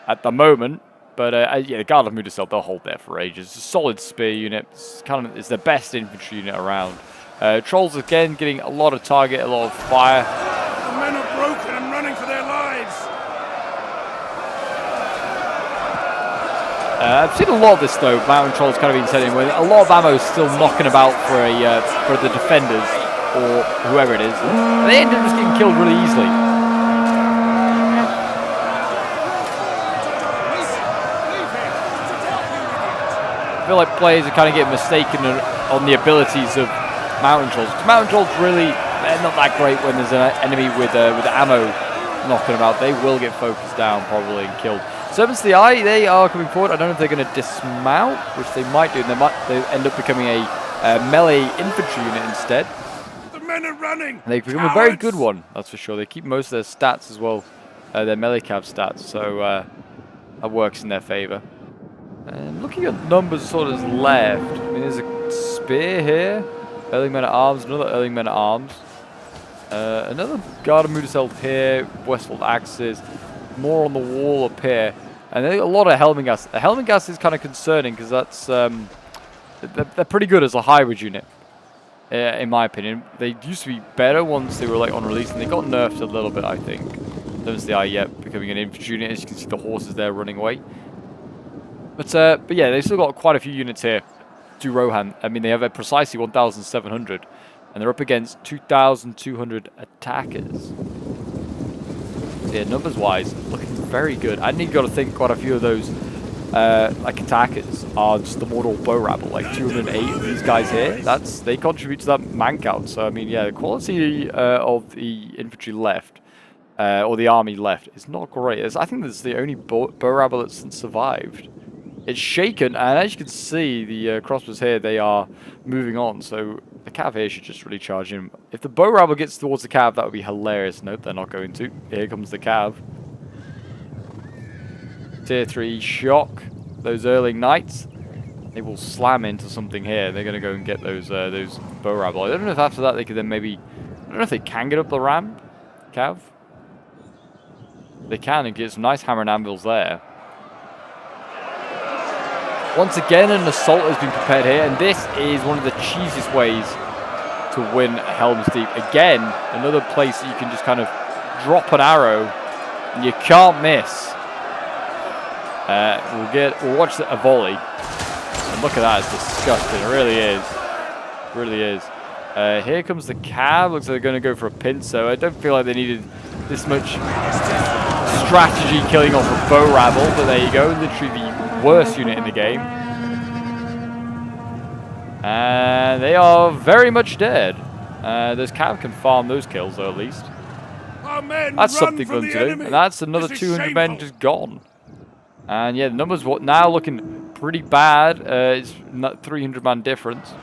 at the moment. But yeah, the Guard of Mudacell, they'll hold there for ages. It's a solid spear unit. It's the best infantry unit around. Trolls again getting a lot of target, a lot of fire. The men are broken and running for their lives. I've seen a lot of this though. Mountain Trolls kind of been setting where a lot of ammo is still knocking about for the defenders or whoever it is. And they end up just getting killed really easily. I feel like players are kind of getting mistaken on the abilities of Mountain Trolls. Mountain Trolls really, they're not that great when there's an enemy with ammo knocking about. They will get focused down probably and killed. Servants of the Eye, they are coming forward. I don't know if they're going to dismount, which they might do. They end up becoming a melee infantry unit instead. The men are running. And they become a very good one, that's for sure. They keep most of their stats as well, their melee cav stats, so that works in their favor. And looking at numbers sort of left, I mean, there's a spear here. Early Men at Arms, another Early Men at Arms. Another Guard of Mudacell here, Westfold Axes. More on the wall up here. And then a lot of Helmingast. The Helmingast is kind of concerning because that's... they're pretty good as a hybrid unit, in my opinion. They used to be better once they were like on release, and they got nerfed a little bit, I think. Don't see the eye yet, becoming an infantry unit. As you can see, the horses there running away. But yeah, they've still got quite a few units here to Rohan. I mean, they have a precisely 1,700. And they're up against 2,200 attackers. Yeah, numbers-wise, looking very good. And you've got to think quite a few of those like attackers are just the mortal bow rabble. Like 208 of these guys here. They contribute to that man count. So I mean, yeah, the quality of the infantry left. Or the army left. It's not great. I think that's the only bow rabble that's survived. It's shaken, and as you can see, the crossbows here, they are moving on. So the cav here should just really charge in. If the bow rabble gets towards the cav, that would be hilarious. Nope, they're not going to. Here comes the cav. Tier 3 shock. Those early knights. They will slam into something here. They're going to go and get those bow rabble. I don't know if after that they could then maybe... I don't know if they can get up the ramp. Cav. They can and get some nice hammer and anvils there. Once again, an assault has been prepared here, and this is one of the cheesiest ways to win Helm's Deep. Again, another place that you can just kind of drop an arrow, and you can't miss. We'll watch a volley, and look at that, it's disgusting. It really is. It really is. Here comes the cav. Looks like they're going to go for a pincer. So I don't feel like they needed this much strategy killing off a bow rabble, but there you go. Literally the worst unit in the game. And they are very much dead. Those cav can farm those kills though, at least. That's something fun to do. And that's another 200 men just gone. And yeah, the numbers now looking pretty bad. It's not 300 man difference.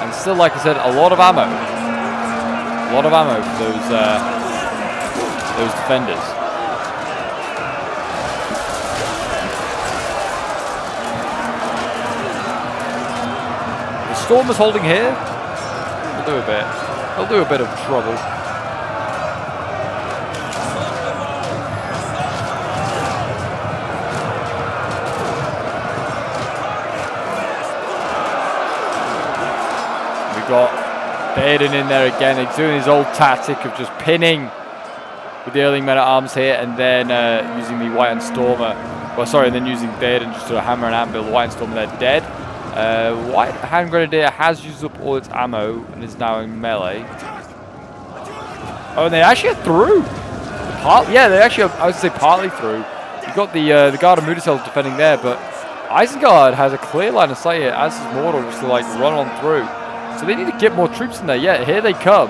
And still, like I said, a lot of ammo. A lot of ammo for those defenders. The storm is holding here. They'll do a bit of trouble. Got Baden in there again. He's doing his old tactic of just pinning with the early men-at-arms here, and then using the White and Stormer. Well, sorry, and then using Baden just to hammer and anvil. The White and Stormer, they're dead. White Hand Grenadier has used up all its ammo and is now in melee. Oh, and they actually are through. Yeah, they actually, I would say, partly through. You've got the Guard of Mudasel defending there, but Isengard has a clear line of sight here, as is Mordor, just to like run on through. So they need to get more troops in there. Yeah, here they come.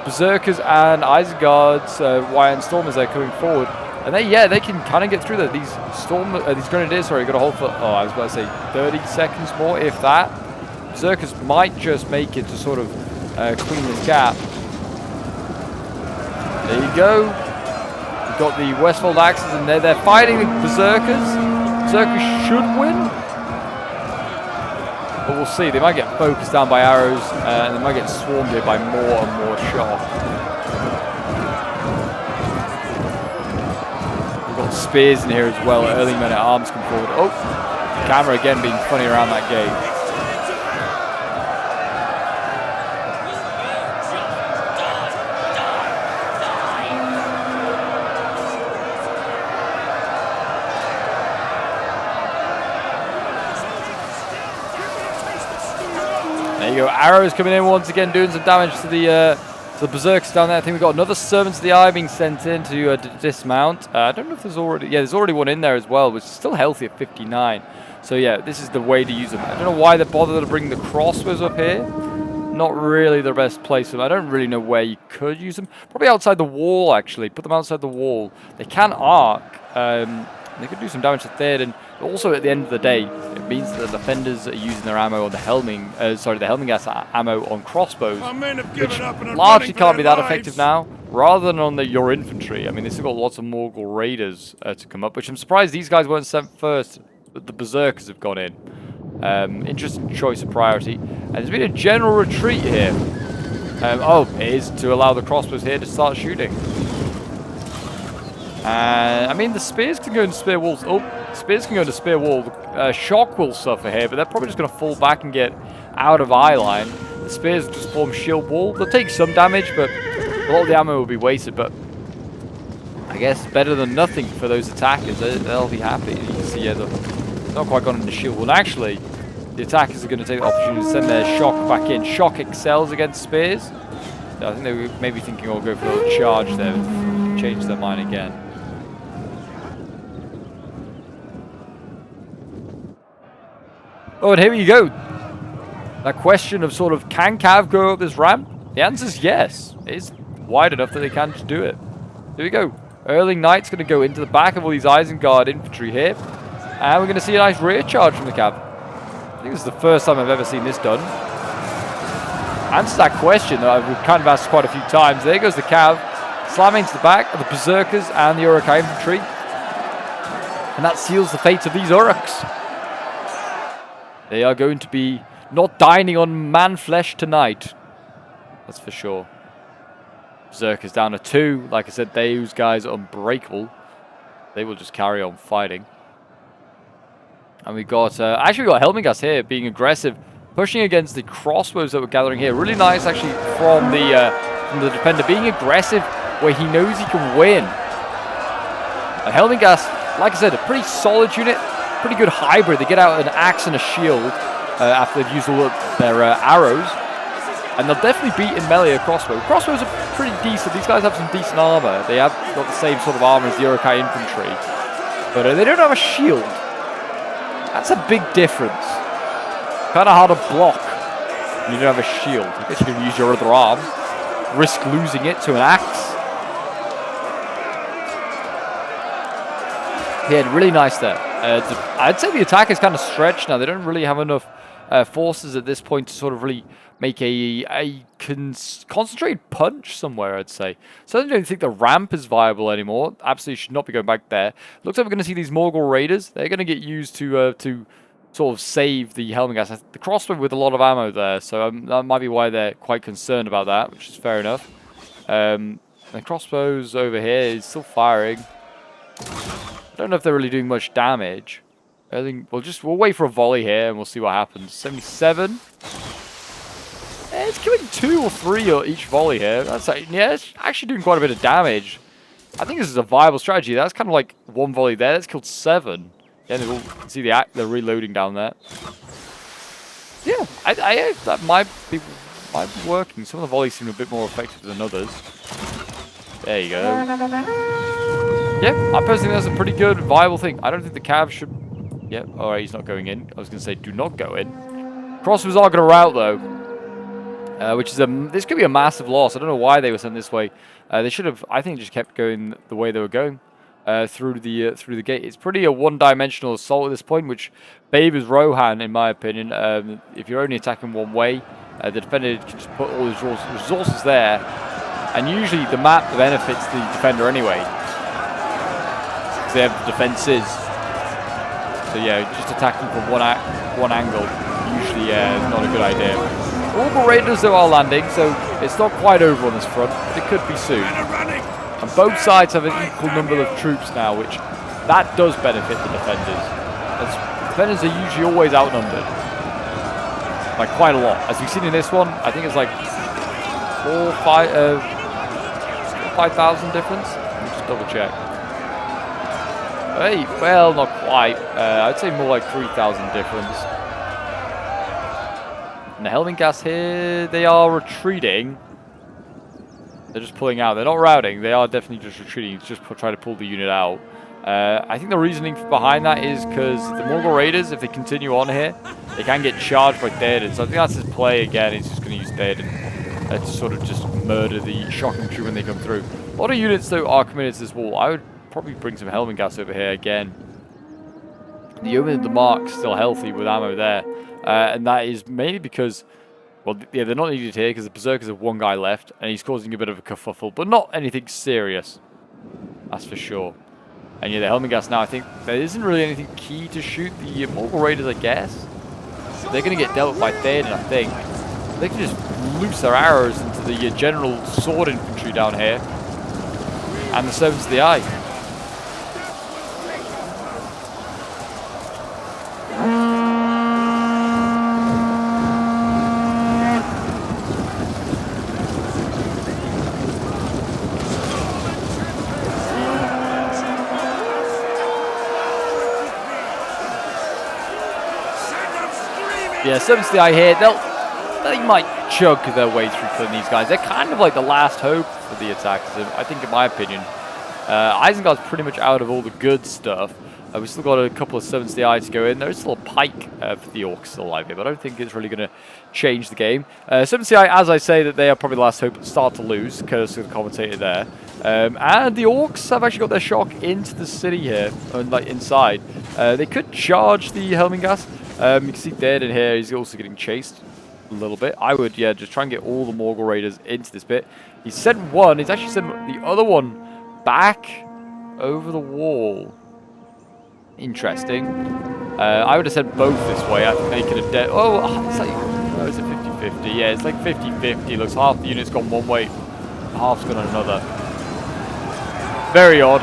Berserkers and Isengard's Wire and Stormers are coming forward. And they can kind of get through there. These Grenadiers, sorry, got a hold for, I was about to say 30 seconds more, if that. Berserkers might just make it to sort of clean this gap. There you go. We've got the Westfold Axes in there. They're fighting the Berserkers. Berserkers should win. But we'll see. They might get focused down by arrows, and they might get swarmed here by more and more shock. We've got spears in here as well. Early men-at-arms come forward. Oh, camera again being funny around that gate. There you go, arrows coming in once again, doing some damage to the Berserkers down there. I think we've got another Servant of the Eye being sent in to dismount. I don't know if there's already... Yeah, there's already one in there as well, which is still healthy at 59. So yeah, this is the way to use them. I don't know why they bothered to bring the crossbows up here. Not really the best place for them. I don't really know where you could use them. Probably outside the wall, actually. Put them outside the wall. They can arc. They could do some damage to third, and also at the end of the day, it means that the defenders are using their ammo on the helming, the helming gas ammo on crossbows, which largely can't be that effective now, rather than on your infantry. I mean, they've still got lots of Morgul raiders to come up, which I'm surprised these guys weren't sent first, but the Berserkers have gone in. Interesting choice of priority, and there's been a general retreat here. It is to allow the crossbows here to start shooting. I mean, the spears can go into spear walls. Oh, spears can go into spear wall. Shock will suffer here, but they're probably just going to fall back and get out of eye line. The spears just form shield wall. They'll take some damage, but a lot of the ammo will be wasted. But I guess better than nothing for those attackers. They'll be happy. You can see, yeah, they're not quite gone into shield wall. And actually, the attackers are going to take the opportunity to send their shock back in. Shock excels against spears. So I think they were maybe thinking I'll go for a little charge there, change their mind again. Oh, and here we go. That question of sort of, can Cav go up this ramp? The answer is yes. It's wide enough that they can just do it. Here we go. Erling Knight's going to go into the back of all these Isengard infantry here. And we're going to see a nice rear charge from the Cav. I think this is the first time I've ever seen this done. Answers that question that I've kind of asked quite a few times. There goes the Cav, slamming into the back of the Berserkers and the Uruk infantry. And that seals the fate of these Uruks. They are going to be not dining on man flesh tonight. That's for sure. Berserkers down to 2. Like I said, those guys are unbreakable. They will just carry on fighting. And we got, actually we got Helmingast here being aggressive, pushing against the crossbows that were gathering here. Really nice actually from the defender, being aggressive where he knows he can win. Helmingast, like I said, a pretty solid unit, pretty good hybrid. They get out an axe and a shield after they've used all of their arrows. And they'll definitely beat in melee a crossbow. Crossbows are pretty decent. These guys have some decent armor. They have got the same sort of armor as the Uruk-hai infantry. But they don't have a shield. That's a big difference. Kind of hard to block when you don't have a shield. I guess you can use your other arm. Risk losing it to an axe. Yeah, really nice there. I'd say the attack is kind of stretched now. They don't really have enough forces at this point to sort of really make a concentrated punch somewhere, I'd say. So I don't think the ramp is viable anymore. Absolutely should not be going back there. Looks like we're going to see these Morgul Raiders. They're going to get used to sort of save the Helmingast. The crossbow with a lot of ammo there, so that might be why they're quite concerned about that, which is fair enough. The crossbows over here is still firing. I don't know if they're really doing much damage. I think we'll wait for a volley here and we'll see what happens. 77. It's killing 2 or 3 or each volley here. That's it's actually doing quite a bit of damage. I think this is a viable strategy. That's kind of like one volley there. That's killed 7. Yeah, you can see the reloading down there. Yeah, that might be working. Some of the volleys seem a bit more effective than others. There you go. Yeah, I personally think that's a pretty good, viable thing. I don't think the Cav should... Yep, yeah, alright, he's not going in. I was going to say, do not go in. Crossbows are going to rout, though. Which is this could be a massive loss. I don't know why they were sent this way. They should have, I think, just kept going the way they were going through the gate. It's pretty a one-dimensional assault at this point, which favors Rohan, in my opinion. If you're only attacking one way, the defender can just put all his resources there, and usually the map benefits the defender anyway, because they have the defenses. So yeah, just attacking from one angle usually not a good idea. All the Raiders though are landing, so it's not quite over on this front, but it could be soon. And both sides have an equal number of troops now, which that does benefit the defenders. As defenders are usually always outnumbered by quite a lot. As we've seen in this one, I think it's like 5,000 difference. Let me just double check. Hey, well, not quite. I'd say more like 3,000 difference. And the Helmingast here, they are retreating. They're just pulling out. They're not routing. They are definitely just retreating. It's just trying to pull the unit out. I think the reasoning behind that is because the Morgul Raiders, if they continue on here, they can get charged by Theoden. So I think that's his play again. He's just going to use Theoden to sort of just murder the shock infantry when they come through. A lot of units, though, are committed to this wall. I would probably bring some Helmingast over here again. The Yeoman of the Mark's still healthy with ammo there. And that is mainly because, well, yeah, they're not needed here because the Berserkers have one guy left and he's causing a bit of a kerfuffle, but not anything serious. That's for sure. And yeah, the Helmingast now, I think there isn't really anything key to shoot the Morgul Raiders, I guess. They're going to get dealt with by Theoden, I think. They can just loose their arrows into the general sword infantry down here and the Servants of the Eye. Yeah, 70i here, they might chug their way through killing these guys. They're kind of like the last hope for the attackers, I think, in my opinion. Isengard's pretty much out of all the good stuff. We've still got a couple of 70i to go in. There's still a pike for the orcs still alive here, but I don't think it's really going to change the game. 70i, as I say, that they are probably the last hope, start to lose, courtesy of the commentator there. And the orcs have actually got their shock into the city here, like inside. They could charge the Helmingas. You can see Daedon here, he's also getting chased a little bit. I would, yeah, just try and get all the Morgul Raiders into this bit. He's sent one, he's actually sent the other one back over the wall. Interesting. I would have sent both this way. I think they could have... Oh, it's like... Oh, is it 50-50? Yeah, it's like 50-50. Looks half the unit's gone one way, half's gone another. Very odd.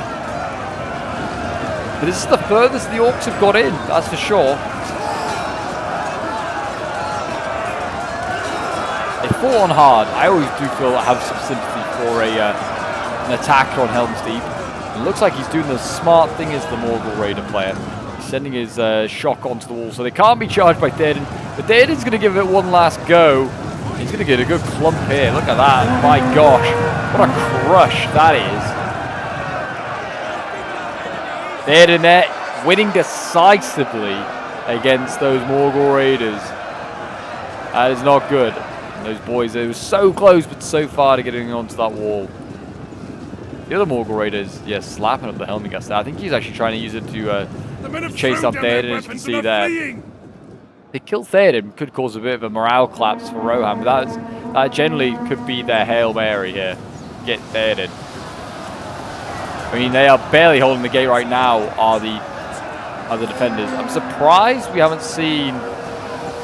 But this is the furthest the orcs have got in, that's for sure. They fought on hard. I always do feel I have some sympathy for an attacker on Helm's Deep. It looks like he's doing the smart thing as the Morgul Raider player. He's sending his shock onto the wall, so they can't be charged by Daedon. But Daedon's going to give it one last go. He's going to get a good clump here. Look at that. My gosh. What a crush that is. Daedon there winning decisively against those Morgul Raiders. That is not good. And those boys, they were so close, but so far to getting onto that wall. The other Morgul Raiders, yes, slapping up the Helmingas there. I think he's actually trying to use it to chase off Daedon, as you can see there. They kill Daedon, could cause a bit of a morale collapse for Rohan, but that generally could be their Hail Mary here. Get Daedon. I mean, they are barely holding the gate right now, are the defenders. I'm surprised we haven't seen...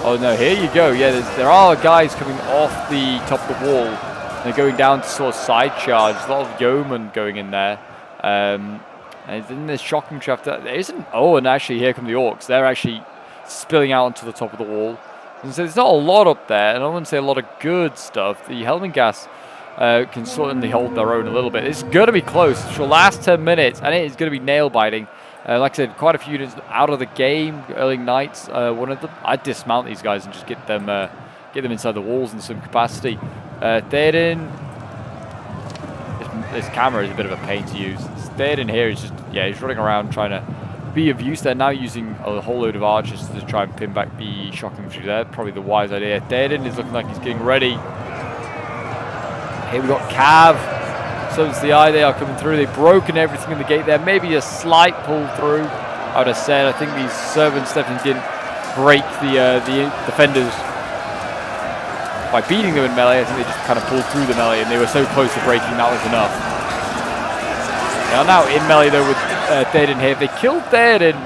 Oh no, here you go. Yeah, there are guys coming off the top of the wall. They're going down to sort of side charge. A lot of yeomen going in there. And then there's shocking draft. There isn't. Oh, and actually here come the orcs. They're actually spilling out onto the top of the wall. And so there's not a lot up there, and I wouldn't say a lot of good stuff. The Helmingas can certainly hold their own a little bit. It's going to be close. It's your last 10 minutes, and it is going to be nail biting. Like I said, quite a few units out of the game. Early Knights, one of them. I'd dismount these guys and just get them inside the walls in some capacity. Daedon, this camera is a bit of a pain to use. Daedon here is just, yeah, he's running around trying to be of use. They're now using a whole load of archers to try and pin back the shocking infantry there. Probably the wise idea. Daedon is looking like he's getting ready. Here we got Cav. So it's the eye, they are coming through. They've broken everything in the gate there. Maybe a slight pull through, I would have said. I think these servants definitely didn't break the defenders by beating them in melee. I think they just kind of pulled through the melee, and they were so close to breaking, that was enough. They are now in melee though with Daedon here. If they killed Daedon,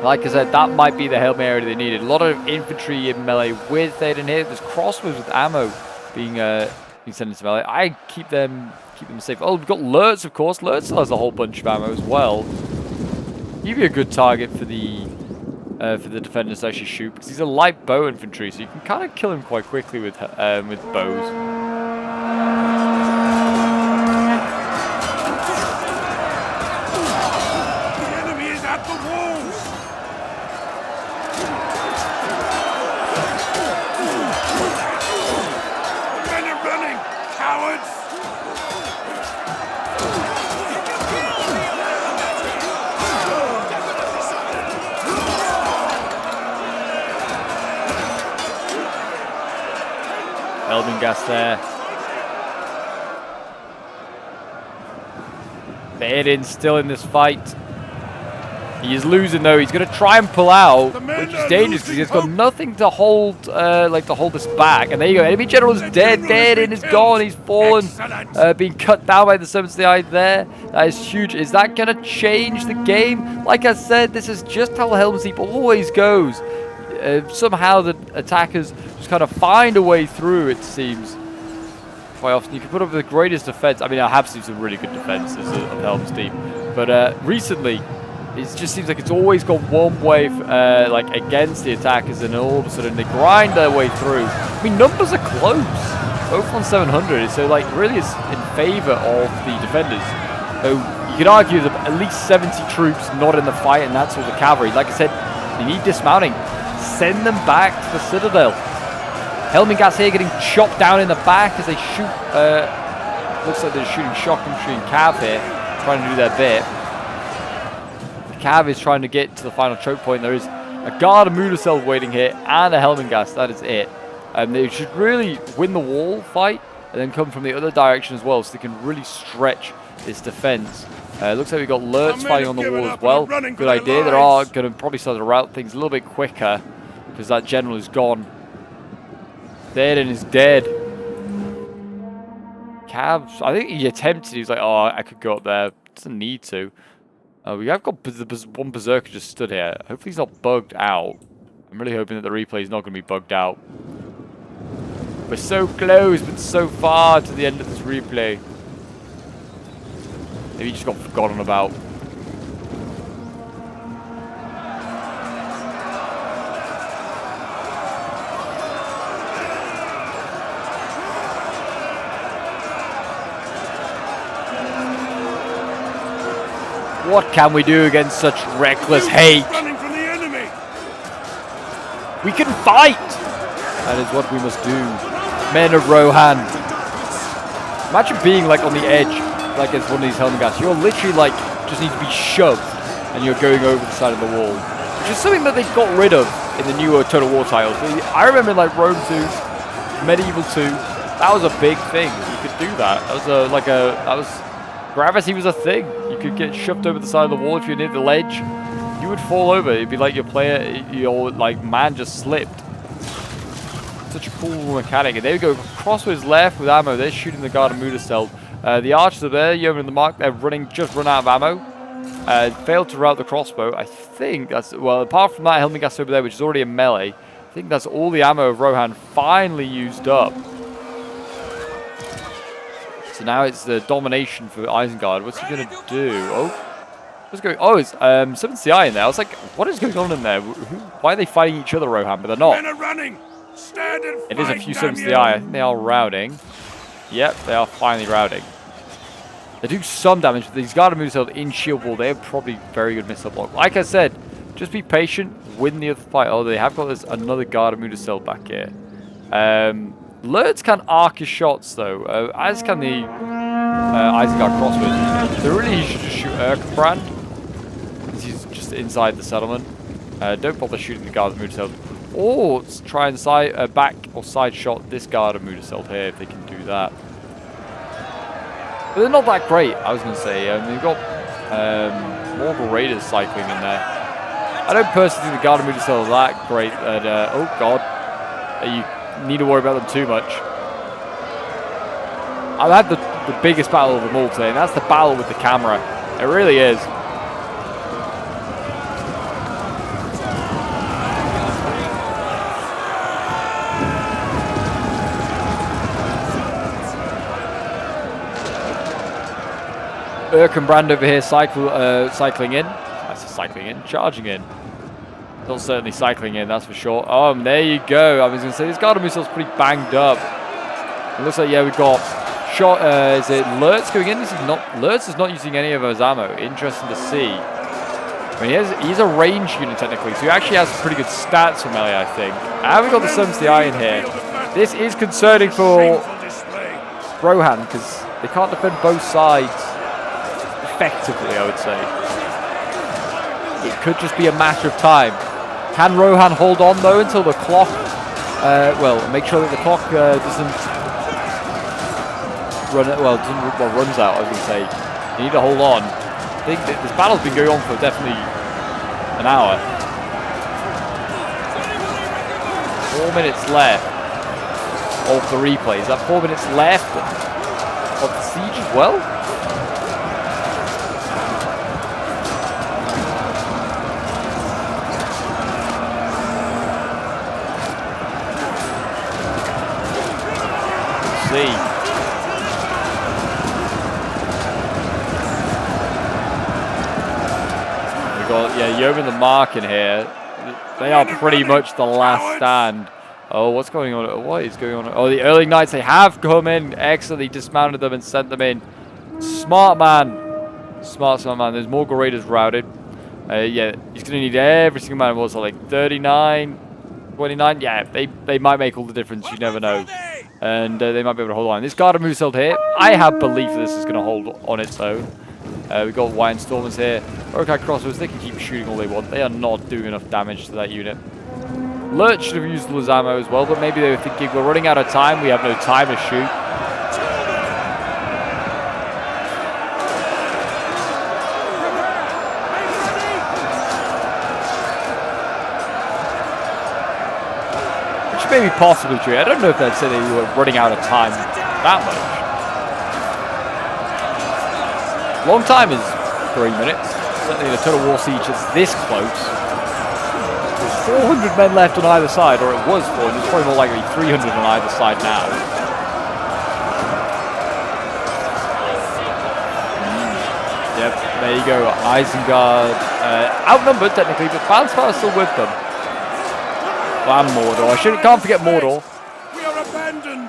like I said, that might be the Hail Mary they needed. A lot of infantry in melee with Daedon here. There's crossbows with ammo being sent into melee. I keep them safe. Oh, we've got Lurtz, of course. Lurtz still has a whole bunch of ammo as well. He'd be a good target for the defenders to actually shoot, because he's a light bow infantry, so you can kind of kill him quite quickly with bows. Gas there. Daedon's still in this fight. He is losing though. He's going to try and pull out, which is dangerous because he's got nothing to hold, to hold this back. And there you go. Enemy general is dead. Daedon is gone. He's fallen, being cut down by the 70i there. That is huge. Is that going to change the game? Like I said, this is just how Helm's Deep always goes. Somehow the attackers just kind of find a way through, it seems. Quite often you can put up the greatest defense. I mean, I have seen some really good defenses of Helm's Deep, but recently it just seems like it's always gone one way, like against the attackers, and all of a sudden they grind their way through. I mean, numbers are close, both on 700, so like really it's in favor of the defenders. So you could argue that at least 70 troops not in the fight, and that's all the cavalry. Like I said, they need dismounting. send them back to the Citadel. Helmingast here getting chopped down in the back as they shoot. Looks like they're shooting shock infantry and Cav here, trying to do their bit. The Cav is trying to get to the final choke point. There is a guard of Mudacell waiting here and a Helmingast. That is it. They should really win the wall fight and then come from the other direction as well, so they can really stretch this defense. Looks like we've got Lurtz fighting on the wall as well. Good idea. They are going to probably start to route things a little bit quicker because that general is gone. Dead and is dead. Cav, I think he attempted. He was like, oh, I could go up there. Doesn't need to. We have got one Berserker just stood here. Hopefully he's not bugged out. I'm really hoping that the replay is not going to be bugged out. We're so close, but so far to the end of this replay. Maybe he just got forgotten about. What can we do against such reckless hate? Running from the enemy. We can fight! That is what we must do. Men of Rohan. Imagine being like on the edge, like as one of these Helmingast. You're literally like, just need to be shoved, and you're going over the side of the wall. Which is something that they got rid of in the newer Total War titles. I remember in like Rome 2, Medieval 2, that was a big thing. You could do that. Gravity was a thing. You could get shoved over the side of the wall if you're near the ledge. You would fall over. It'd be like your like man just slipped. Such a cool mechanic. And there we go. Crossbows left with ammo. They're shooting the guard of Mudacell. The archers are there. Yeoman in the mark. They're just run out of ammo. Failed to route the crossbow. I think that's, well, apart from that Helmingast over there, which is already a melee, I think that's all the ammo of Rohan finally used up. So now it's the domination for Isengard. What's he going to do? Oh, what's going? Oh, it's Summons the Eye in there. I was like, what is going on in there? Why are they fighting each other, Rohan? But they're not. Men are running. Stand and fight, It is a few Summons the Eye. I think they are routing. Yep, they are finally routing. They do some damage, but these Guard of Mudacell in shield wall, they have probably very good missile block. Like I said, just be patient, win the other fight. Oh, they have got this another Guard of Mudacell back here. Lurtz can arc his shots though, as can the Isengard crossbows. So really he should just shoot Erkenbrand, because he's just inside the settlement. Don't bother shooting the Guard of Mudacell. Or try and back or side shot this Guard of Mudacell here if they can do that. But they're not that great, I was going to say. They've got Morgul Raiders cycling in there. I don't personally think the Guard of Mudacell is that great. Oh god, you need to worry about them too much. I've had the biggest battle of them all today, and that's the battle with the camera. It really is. Erkenbrand over here cycling in. That's cycling in, charging in. Not certainly cycling in, that's for sure. Oh, there you go. I was going to say, this Guard of Mudacell's pretty banged up. It looks like, yeah, we've got shot. Is it Lurtz going in? Lurtz is not using any of his ammo. Interesting to see. I mean, he's a range unit technically, so he actually has pretty good stats for melee, I think. And we've got the Summons the Eye in here. This is concerning for Rohan, because they can't defend both sides effectively, I would say. It could just be a matter of time. Can Rohan hold on though until the clock? Well, make sure that the clock doesn't run. Runs out. I was going to say. You need to hold on. I think that this battle's been going on for definitely an hour. 4 minutes left of the replay. Is that 4 minutes left of the siege as well? See. We've got, yeah, Yeoman the Mark in here. They are pretty much the last stand. Oh, what's going on? What is going on? Oh, the early knights, they have come in. Excellent. He dismounted them and sent them in. Smart man. Smart man. There's more Raiders routed. Yeah, he's going to need every single man. What's it, like 39? 29. Yeah, they might make all the difference. You never know. And they might be able to hold on. This Garden Moose held here. I have belief that this is going to hold on its own. We've got Wine Stormers here. Urkai Crossbows, they can keep shooting all they want. They are not doing enough damage to that unit. Lurch should have used all his ammo as well, but maybe they were thinking, we're running out of time. We have no time to shoot. Maybe possibly true. I don't know if they'd say they were running out of time that much. Long time is 3 minutes. Certainly in a Total War Siege that's this close. There's 400 men left on either side, or it was 400. It's probably more likely 300 on either side now. Yep, there you go. Isengard outnumbered technically, but Bounce still with them. And Mordor. Can't forget Mordor. We are abandoned.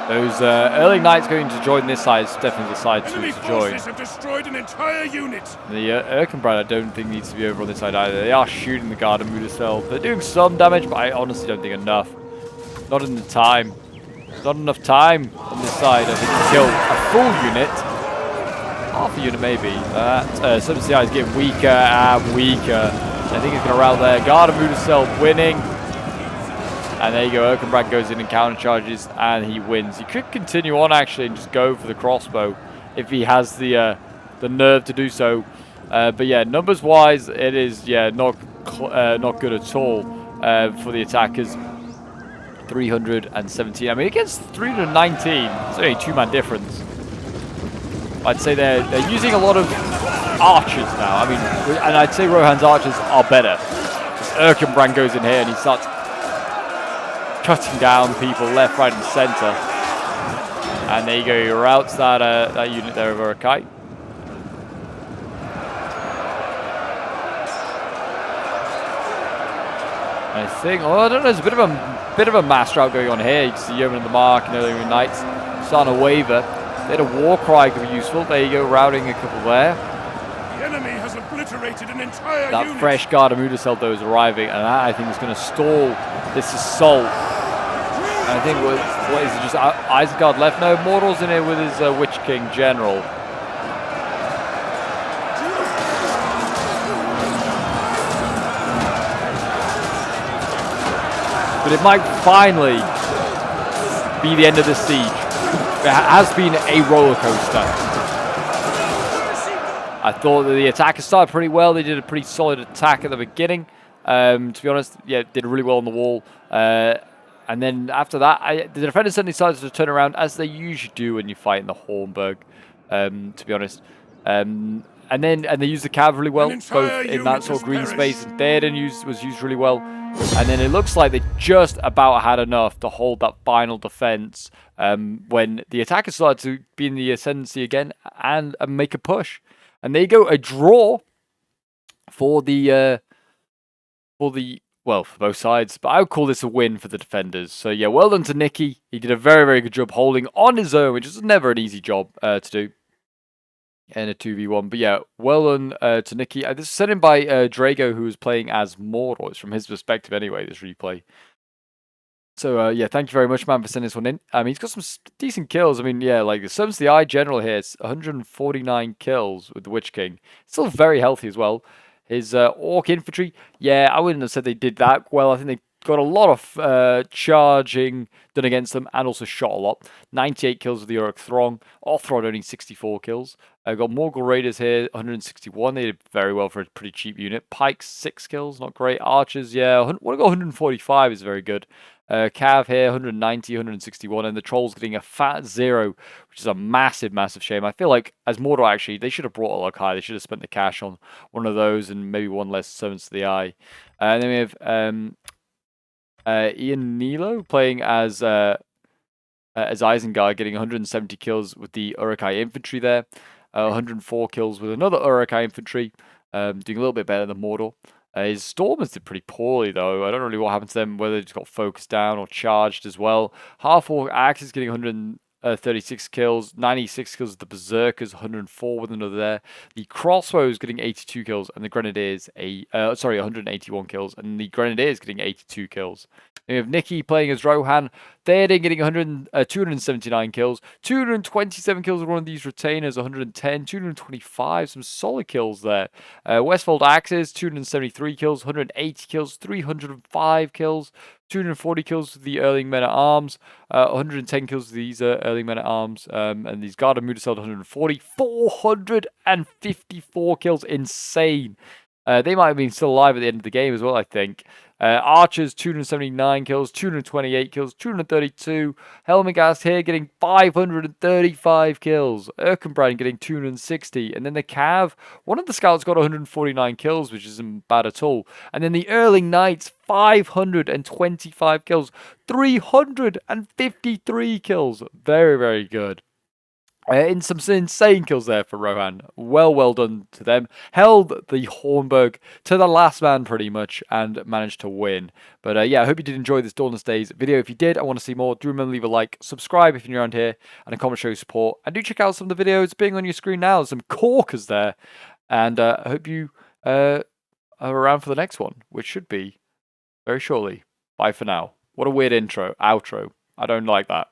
Those early knights going to join this side is definitely the side to join. Have destroyed an entire unit. The Erkenbrand I don't think needs to be over on this side either. They are shooting the Garden Mudasel. They're doing some damage, but I honestly don't think enough. Not in the time. Not enough time on this side, I think, to kill a full unit. Half a unit, maybe. Some CI is getting weaker and weaker. I think he's going to rout there. Garden Mudasel winning. And there you go. Erkenbrand goes in and countercharges, and he wins. He could continue on, actually, and just go for the crossbow if he has the nerve to do so. But yeah, numbers-wise, it is not good at all for the attackers. 317. I mean, against 319, it's only a 2-man difference. I'd say they're using a lot of archers now. I mean, and I'd say Rohan's archers are better. Erkenbrand goes in here and he starts cutting down people left, right, and center. And there you go. He routs that unit there of Urkai. I think, I don't know, there's a bit of a mass rout going on here. You can see Yeoman of the Mark and earlier Knights starting to waver. They had a war cry could be useful. There you go, routing a couple there. The enemy has obliterated an entire that unit. Fresh Guard of Mudasel though is arriving, and that I think is going to stall this assault. And I think what is it, just Isengard left? No, Mordor's in here with his Witch King General. But it might finally be the end of the siege. It has been a roller coaster. I thought that the attackers started pretty well. They did a pretty solid attack at the beginning. To be honest, yeah, did really well on the wall. And then after that, the defenders suddenly started to turn around, as they usually do when you fight in the Hornburg, to be honest. And they used the cavalry well, both in that sort of green space, and Theoden was used really well. And then it looks like they just about had enough to hold that final defense when the attackers started to be in the ascendancy again and make a push. And there you go, a draw for both sides. But I would call this a win for the defenders. So yeah, well done to Nicky. He did a very, very good job holding on his own, which is never an easy job to do in a 2v1. But yeah, well done to Nicky. This is sent in by Drago, who was playing as Mordor. It's from his perspective anyway, this replay. So yeah, thank you very much, man, for sending this one in. He's got some decent kills. I mean, yeah, like the Sums the Eye General here, it's 149 kills with the Witch King. Still very healthy as well. His Orc Infantry, yeah, I wouldn't have said they did that well. I think they got a lot of charging done against them and also shot a lot. 98 kills with the Uruk Throng. Othrod only 64 kills. Got Morgul Raiders here, 161. They did very well for a pretty cheap unit. Pikes, 6 kills, not great. Archers, yeah, 145 is very good. Cav here, 190, 161. And the Trolls getting a fat 0, which is a massive, massive shame. I feel like, as Mordor, actually, they should have brought a Lokai. They should have spent the cash on one of those and maybe one less Servants to the Eye. And then we have Ian Nilo playing as Isengard, getting 170 kills with the Uruk-hai infantry there. 104 kills with another Uruk-hai infantry, doing a little bit better than Mordor. His Stormers did pretty poorly, though. I don't know really what happened to them, whether they just got focused down or charged as well. Half-Orc Axis getting 100 36 kills, 96 kills. The Berserkers, 104 with another there. The Crossbows getting 82 kills, and the Grenadiers, 181 kills, and the Grenadiers getting 82 kills. And we have Nikki playing as Rohan. Theoden getting 279 kills, 227 kills with one of these retainers, 110, 225, some solid kills there. Westfold Axes, 273 kills, 180 kills, 305 kills, 240 kills with the Erling Men at Arms, 110 kills with these Erling Men at Arms, and these Garda Mudaseld 140, 454 kills, insane. They might have been still alive at the end of the game as well, I think. Archers, 279 kills, 228 kills, 232. Helmigast here getting 535 kills. Erkenbrand getting 260. And then the Cav, one of the scouts got 149 kills, which isn't bad at all. And then the Erling Knights, 525 kills, 353 kills. Very, very good. In some insane kills there for Rohan. Well done to them. Held the Hornburg to the last man pretty much and managed to win. But yeah, I hope you did enjoy this Dawnless Days video. If you did, I want to see more. Do remember to leave a like, subscribe if you're new around here, and a comment show your support. And do check out some of the videos being on your screen now. There's some corkers there. And I hope you are around for the next one, which should be very shortly. Bye for now. What a weird outro. I don't like that.